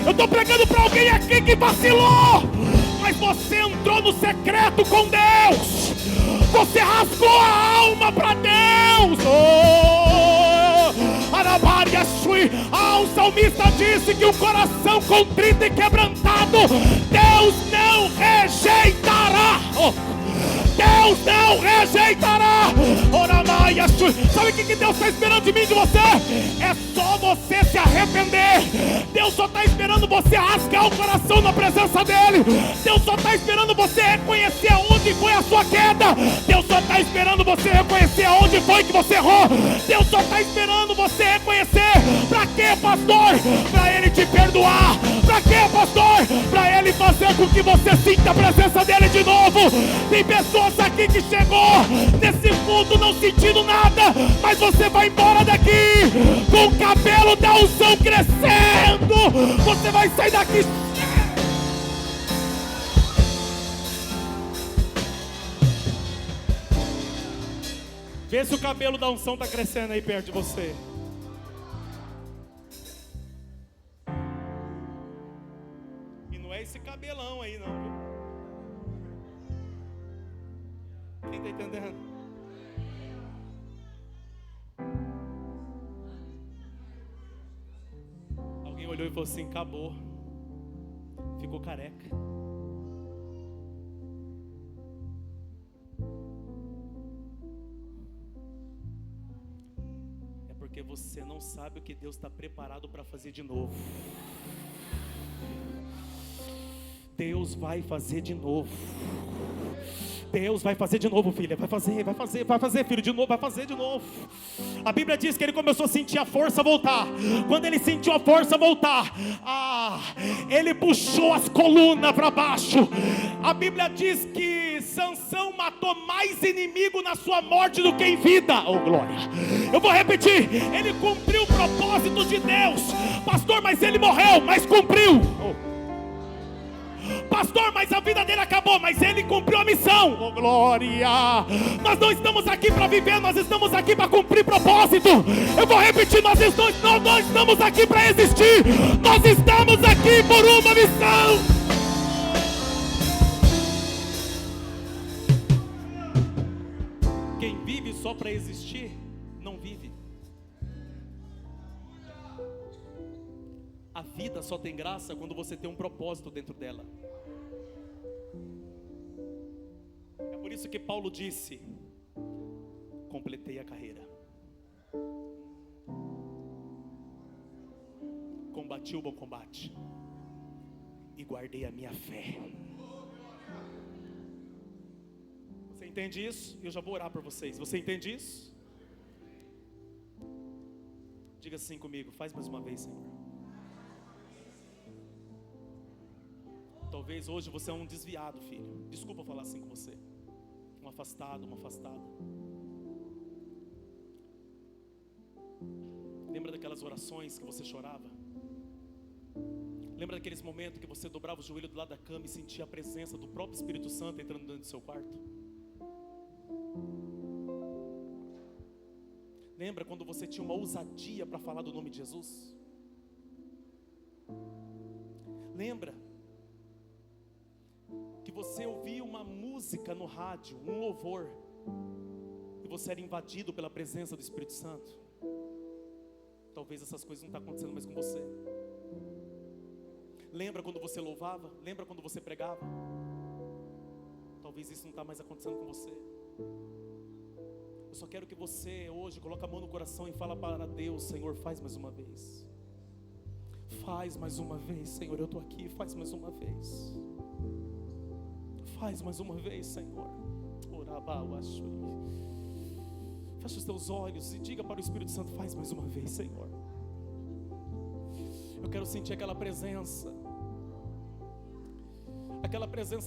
Eu estou pregando para alguém aqui que vacilou, mas você entrou no secreto com Deus. Você rasgou a alma para Deus. O salmista disse que o coração contrito e quebrantado Deus não rejeitará. Deus Deus não rejeitará. Sabe o que Deus está esperando de mim e de você? É só você se arrepender. Deus só está esperando você rasgar o coração na presença dEle. Deus só está esperando você reconhecer aonde foi a sua queda. Deus só está esperando você reconhecer aonde foi que você errou. Deus só está esperando você reconhecer. Pra quê, pastor? Pra Ele te perdoar. Pra quê, pastor? Pra Ele fazer com que você sinta a presença dEle de novo. Tem pessoas aqui que chegou nesse mundo não sentindo nada, mas você vai embora daqui com o cabelo da unção crescendo. Você vai sair daqui. Vê se o cabelo da unção está crescendo aí perto de você. E não é esse cabelão aí não, viu? Quem está entendendo? Alguém olhou e falou assim: acabou. Ficou careca. É porque você não sabe o que Deus está preparado para fazer de novo. Deus vai fazer de novo. Deus vai fazer de novo, filha. Vai fazer, filho, de novo, vai fazer de novo. A Bíblia diz que ele começou a sentir a força voltar. Quando ele sentiu a força voltar, ele puxou as colunas para baixo. A Bíblia diz que Sansão matou mais inimigo na sua morte do que em vida. Oh, glória. Eu vou repetir. Ele cumpriu o propósito de Deus. Pastor, mas ele morreu, mas cumpriu. Pastor, mas a vida dele acabou, mas ele cumpriu a missão. Oh, glória. Nós não estamos aqui para viver, nós estamos aqui para cumprir propósito. Eu vou repetir, nós não estamos aqui para existir. Nós estamos aqui por uma missão. Quem vive só para existir, não vive. A vida só tem graça quando você tem um propósito dentro dela. É por isso que Paulo disse: completei a carreira, combati o bom combate e guardei a minha fé. Você entende isso? Eu já vou orar por vocês. Você entende isso? Diga assim comigo, faz mais uma vez, Senhor. Talvez hoje você é um desviado, filho. Desculpa falar assim com você. Um afastado, uma afastada. Lembra daquelas orações que você chorava? Lembra daqueles momentos que você dobrava o joelho do lado da cama e sentia a presença do próprio Espírito Santo entrando dentro do seu quarto? Lembra quando você tinha uma ousadia para falar do nome de Jesus? Lembra que você ouvia uma música no rádio, um louvor, e você era invadido pela presença do Espírito Santo? Talvez essas coisas não estão acontecendo mais com você. Lembra quando você louvava? Lembra quando você pregava? Talvez isso não está mais acontecendo com você. Eu só quero que você hoje coloque a mão no coração e fala para Deus: Senhor, faz mais uma vez. Faz mais uma vez, Senhor, eu estou aqui, faz mais uma vez. Faz mais uma vez, Senhor. Fecha os teus olhos e diga para o Espírito Santo: faz mais uma vez, Senhor. Eu quero sentir aquela presença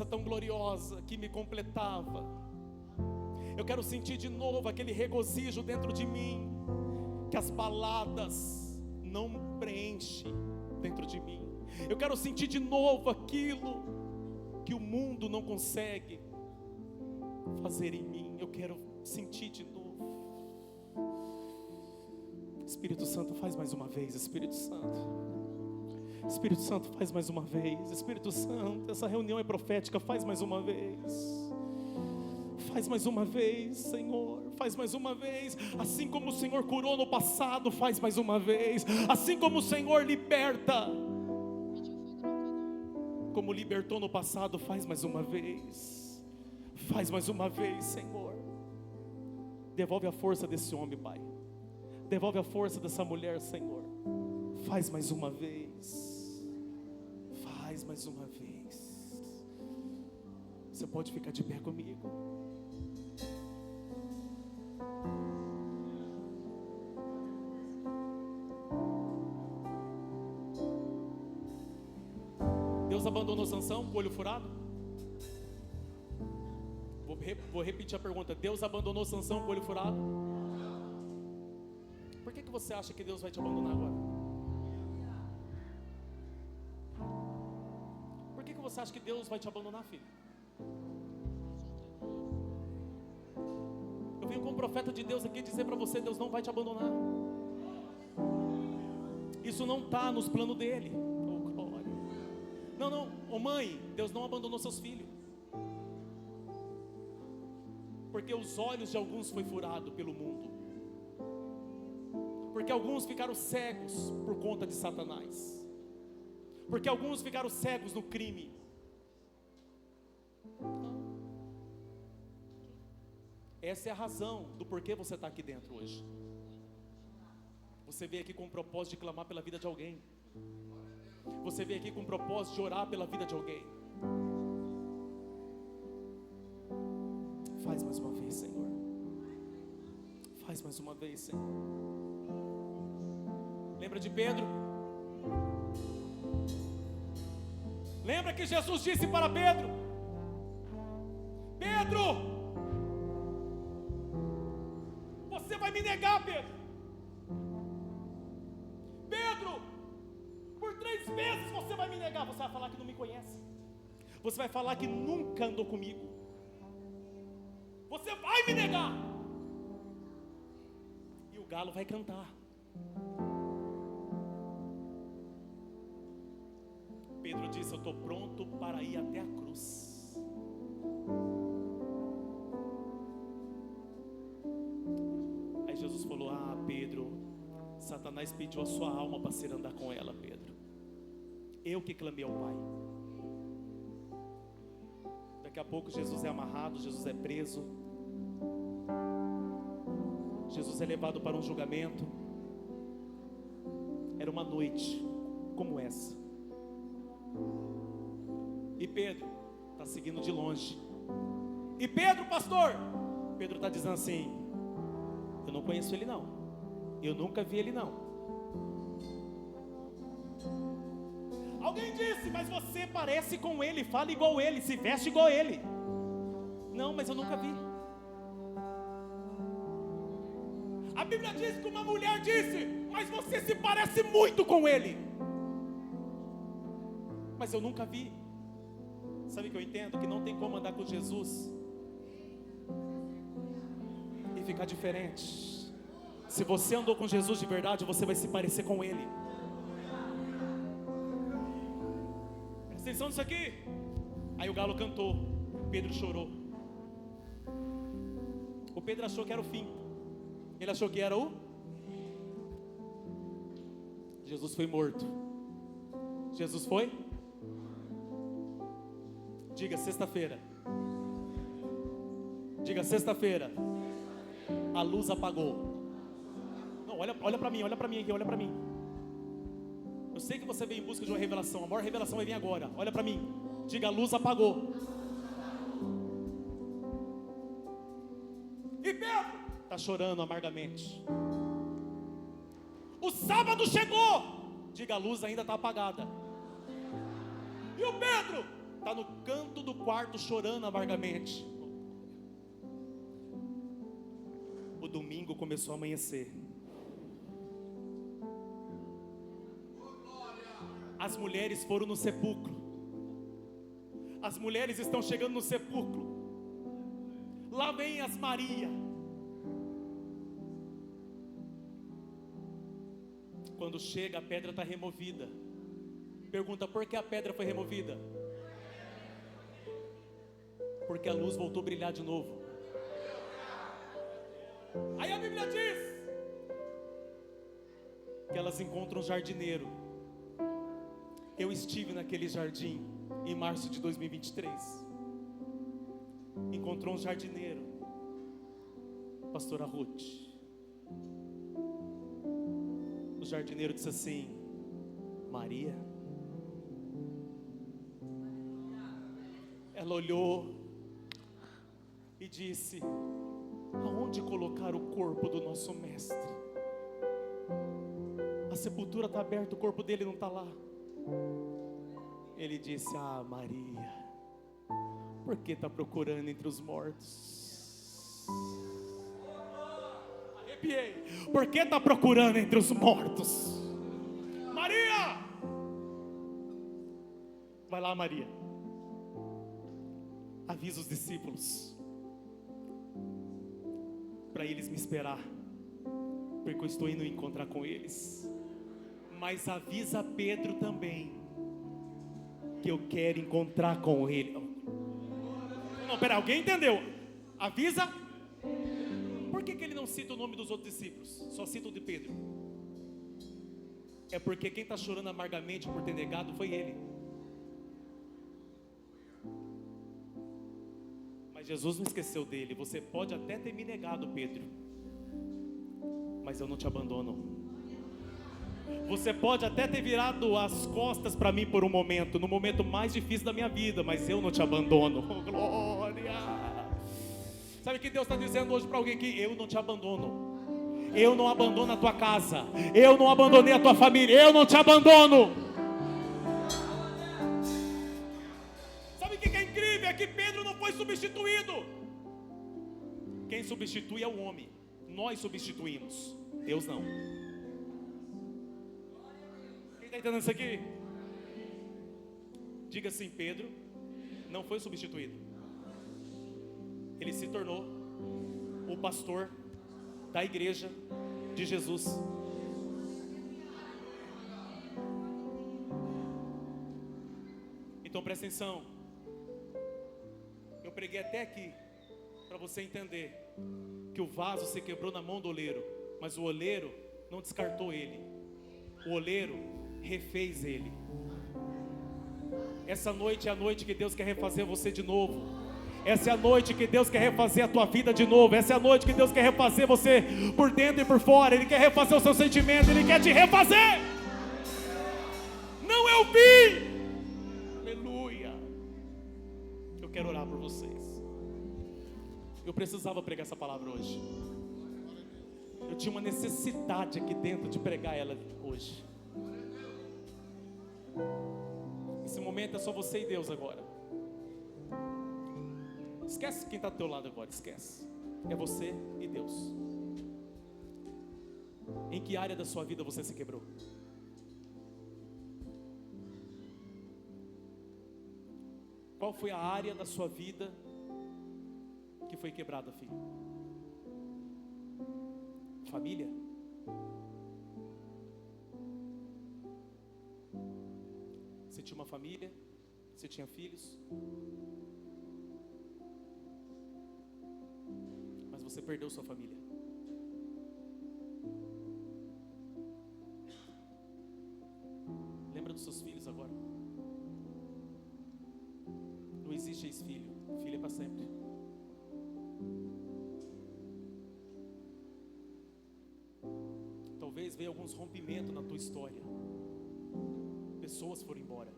tão gloriosa que me completava. Eu quero sentir de novo aquele regozijo dentro de mim, que as baladas não preenchem dentro de mim. Eu quero sentir de novo aquilo que o mundo não consegue fazer em mim. Eu quero sentir de novo. Espírito Santo, faz mais uma vez. Espírito Santo, Espírito Santo, faz mais uma vez. Espírito Santo, essa reunião é profética, faz mais uma vez. Faz mais uma vez, Senhor, faz mais uma vez. Assim como o Senhor curou no passado, faz mais uma vez. Assim como o Senhor liberta, como libertou no passado, faz mais uma vez. Faz mais uma vez, Senhor. Devolve a força desse homem, Pai. Devolve a força dessa mulher, Senhor. Faz mais uma vez. Faz mais uma vez. Você pode ficar de pé comigo. Deus abandonou Sansão com o olho furado? Vou repetir a pergunta. Deus abandonou Sansão com o olho furado? Por que você acha que Deus vai te abandonar agora? Por que você acha que Deus vai te abandonar, filho? Eu venho como profeta de Deus aqui dizer para você: Deus não vai te abandonar. Isso não está nos planos dele. Oh, glória. Não, oh, mãe, Deus não abandonou seus filhos. Porque os olhos de alguns foi furado pelo mundo. Porque alguns ficaram cegos por conta de Satanás. Porque alguns ficaram cegos no crime. Essa é a razão do porquê você está aqui dentro hoje. Você veio aqui com o propósito de clamar pela vida de alguém. Você veio aqui com o propósito de orar pela vida de alguém. Faz mais uma vez, Senhor. Faz mais uma vez, Senhor. Lembra de Pedro? Lembra que Jesus disse para Pedro: Pedro, você vai me negar, Pedro. Pedro, por 3 vezes você vai me negar. Você vai falar que não me conhece. Você vai falar que nunca andou comigo. Você vai me negar. E o galo vai cantar. Pedro disse: eu estou pronto para ir até a cruz. Aí Jesus falou: ah, Pedro, Satanás pediu a sua alma para ser andar com ela, Pedro. Eu que clamei ao Pai. Daqui a pouco Jesus é amarrado, Jesus é preso, Jesus é levado para um julgamento. Era uma noite como essa. E Pedro está seguindo de longe. E Pedro, pastor, Pedro está dizendo assim: eu não conheço ele não. Eu nunca vi ele não. Alguém disse: mas você parece com ele, fala igual ele, se veste igual ele. Não, mas eu nunca vi. A Bíblia diz que uma mulher disse: mas você se parece muito com ele. Mas eu nunca vi. Sabe o que eu entendo? Que não tem como andar com Jesus e ficar diferente. Se você andou com Jesus de verdade, você vai se parecer com ele. Presta atenção nisso aqui. Aí o galo cantou, Pedro chorou. O Pedro achou que era o fim. Ele achou que era o... Jesus foi morto. Jesus foi? Diga sexta-feira. Diga sexta-feira. A luz apagou. Não, olha para mim aqui, olha para mim. Eu sei que você veio em busca de uma revelação. A maior revelação vai vir agora. Olha para mim. Diga: a luz apagou. E Pedro está chorando amargamente. O sábado chegou. Diga: a luz ainda está apagada. E o Pedro está no canto do quarto chorando amargamente. O domingo começou a amanhecer. As mulheres foram no sepulcro. As mulheres estão chegando no sepulcro. Lá vem as Maria. Quando chega, a pedra está removida. Pergunta: por que a pedra foi removida? Porque a luz voltou a brilhar de novo. Aí a Bíblia diz que elas encontram um jardineiro. Eu estive naquele jardim em março de 2023. encontrou um jardineiro, pastora Ruth. O jardineiro disse assim: Maria. Ela olhou e disse: aonde colocar o corpo do nosso mestre? A sepultura está aberta, o corpo dele não está lá. Ele disse: ah, Maria, por que está procurando entre os mortos? Arrepiei. Por que está procurando entre os mortos? Maria! Vai lá, Maria. Avisa os discípulos para eles me esperar, porque eu estou indo encontrar com eles. Mas avisa Pedro também que eu quero encontrar com ele. Não, pera, alguém entendeu? Avisa. Por que ele não cita o nome dos outros discípulos? Só cita o de Pedro. É porque quem está chorando amargamente por ter negado foi ele. Mas Jesus não esqueceu dele. Você pode até ter me negado, Pedro, mas eu não te abandono. Você pode até ter virado as costas para mim por um momento, no momento mais difícil da minha vida, mas eu não te abandono. Oh, glória! Sabe o que Deus está dizendo hoje para alguém aqui? Eu não te abandono. Eu não abandono a tua casa. Eu não abandonei a tua família. Eu não te abandono. Sabe o que é incrível? É que Pedro não foi substituído. Quem substitui é o homem. Nós substituímos, Deus não. Quem está entendendo isso aqui? Diga assim: Pedro não foi substituído. Ele se tornou o pastor da igreja de Jesus. Então presta atenção. Eu preguei até aqui para você entender que o vaso se quebrou na mão do oleiro, mas o oleiro não descartou ele. O oleiro refez ele. Essa noite é a noite que Deus quer refazer você de novo. Essa é a noite que Deus quer refazer a tua vida de novo. Essa é a noite que Deus quer refazer você por dentro e por fora. Ele quer refazer o seu sentimento. Ele quer te refazer. Não é o fim. Aleluia. Eu quero orar por vocês. Eu precisava pregar essa palavra hoje. Eu tinha uma necessidade aqui dentro de pregar ela hoje. Esse momento é só você e Deus agora. Esquece quem está do teu lado agora, esquece. É você e Deus. Em que área da sua vida você se quebrou? Qual foi a área da sua vida que foi quebrada, filho? Família? Você tinha uma família? Você tinha filhos? Mas você perdeu sua família. Lembra dos seus filhos agora. Não existe ex-filho. Filho é para sempre. Talvez veja alguns rompimentos na tua história. Pessoas foram embora.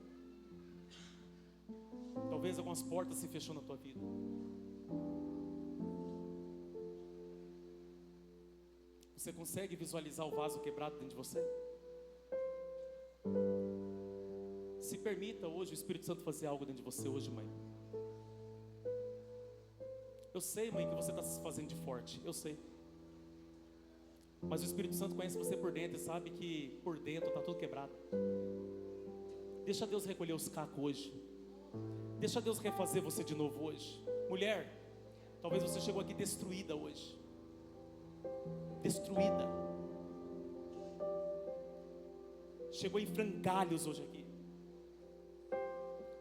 Talvez algumas portas se fechou na tua vida. Você consegue visualizar o vaso quebrado dentro de você? Se permita hoje o Espírito Santo fazer algo dentro de você hoje, mãe. Eu sei, mãe, que você está se fazendo de forte. Eu sei. Mas o Espírito Santo conhece você por dentro e sabe que por dentro está tudo quebrado. Deixa Deus recolher os cacos hoje. Deixa Deus refazer você de novo hoje. Mulher, talvez você chegou aqui destruída hoje. Destruída. Chegou em frangalhos hoje aqui.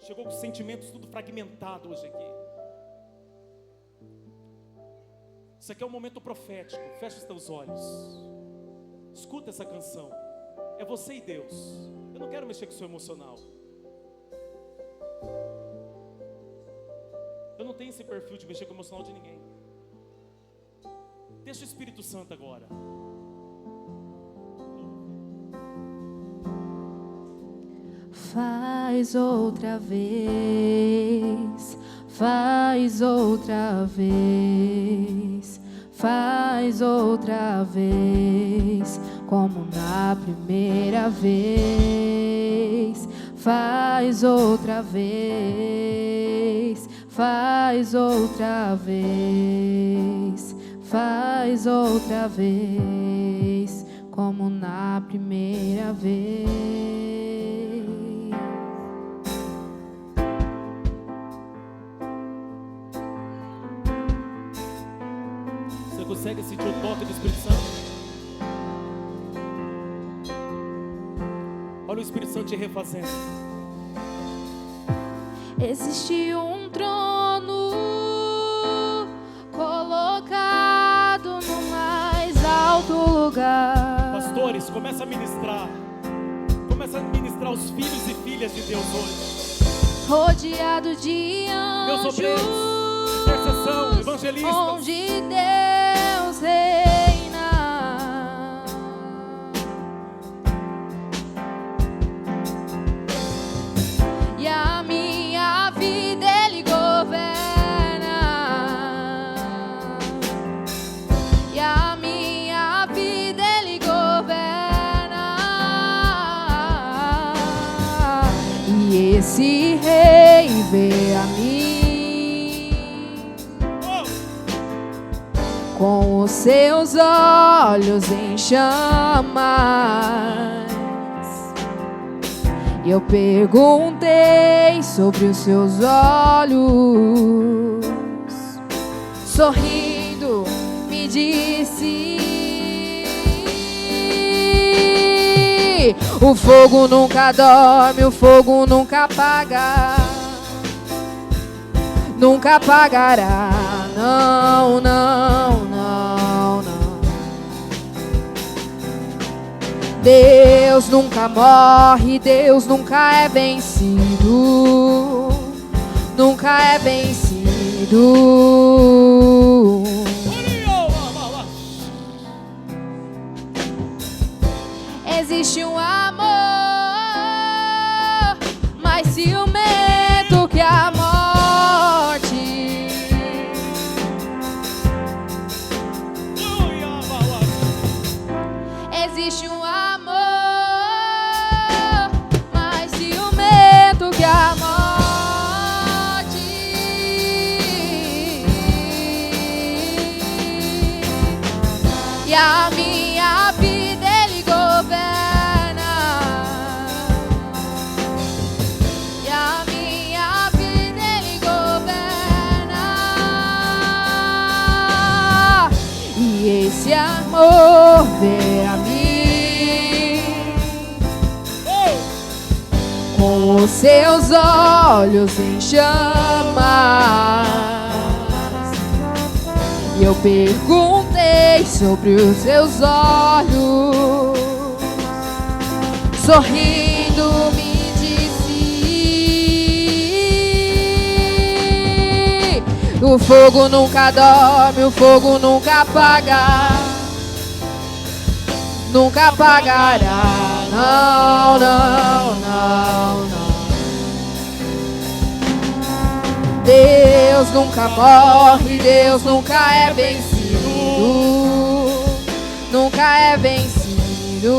Chegou com sentimentos tudo fragmentado hoje aqui. Isso aqui é um momento profético. Fecha os teus olhos. Escuta essa canção. É você e Deus. Eu não quero mexer com o seu emocional. Eu não tem esse perfil de mexer com o emocional de ninguém. Deixa o Espírito Santo agora. Faz outra vez, faz outra vez, faz outra vez, como na primeira vez. Faz outra vez, faz outra vez, faz outra vez, como na primeira vez. Você consegue sentir o toque do Espírito Santo? Olha o Espírito Santo te refazendo. Existe um trono colocado no mais alto lugar. Pastores, começa a ministrar. Começa a ministrar os filhos e filhas de Deus hoje. Rodeado de Meus anjos, obreiros, intercessão, evangelistas. onde Deus reina. E a minha vida Ele governa. E a minha vida Ele governa. E esse rei vê a mim com os seus olhos em chamas. E eu perguntei sobre os seus olhos, sorrindo me disse: o fogo nunca dorme, o fogo nunca apaga, nunca apagará. Não, não, não, não. Deus nunca morre, Deus nunca é vencido, nunca é vencido. Existe um amor mais ciumento que a morte. Existe um amor mais ciumento que a morte. E a minha vida Ele governa. E a minha vida Ele governa. E esse amor vê a mim com os seus olhos em chamas. E eu perguntei sobre os seus olhos, sorrindo me disse: o fogo nunca dorme, o fogo nunca apaga, nunca apagará. Não, não, não, não. Deus nunca morre, Deus nunca é vencido, nunca é vencido.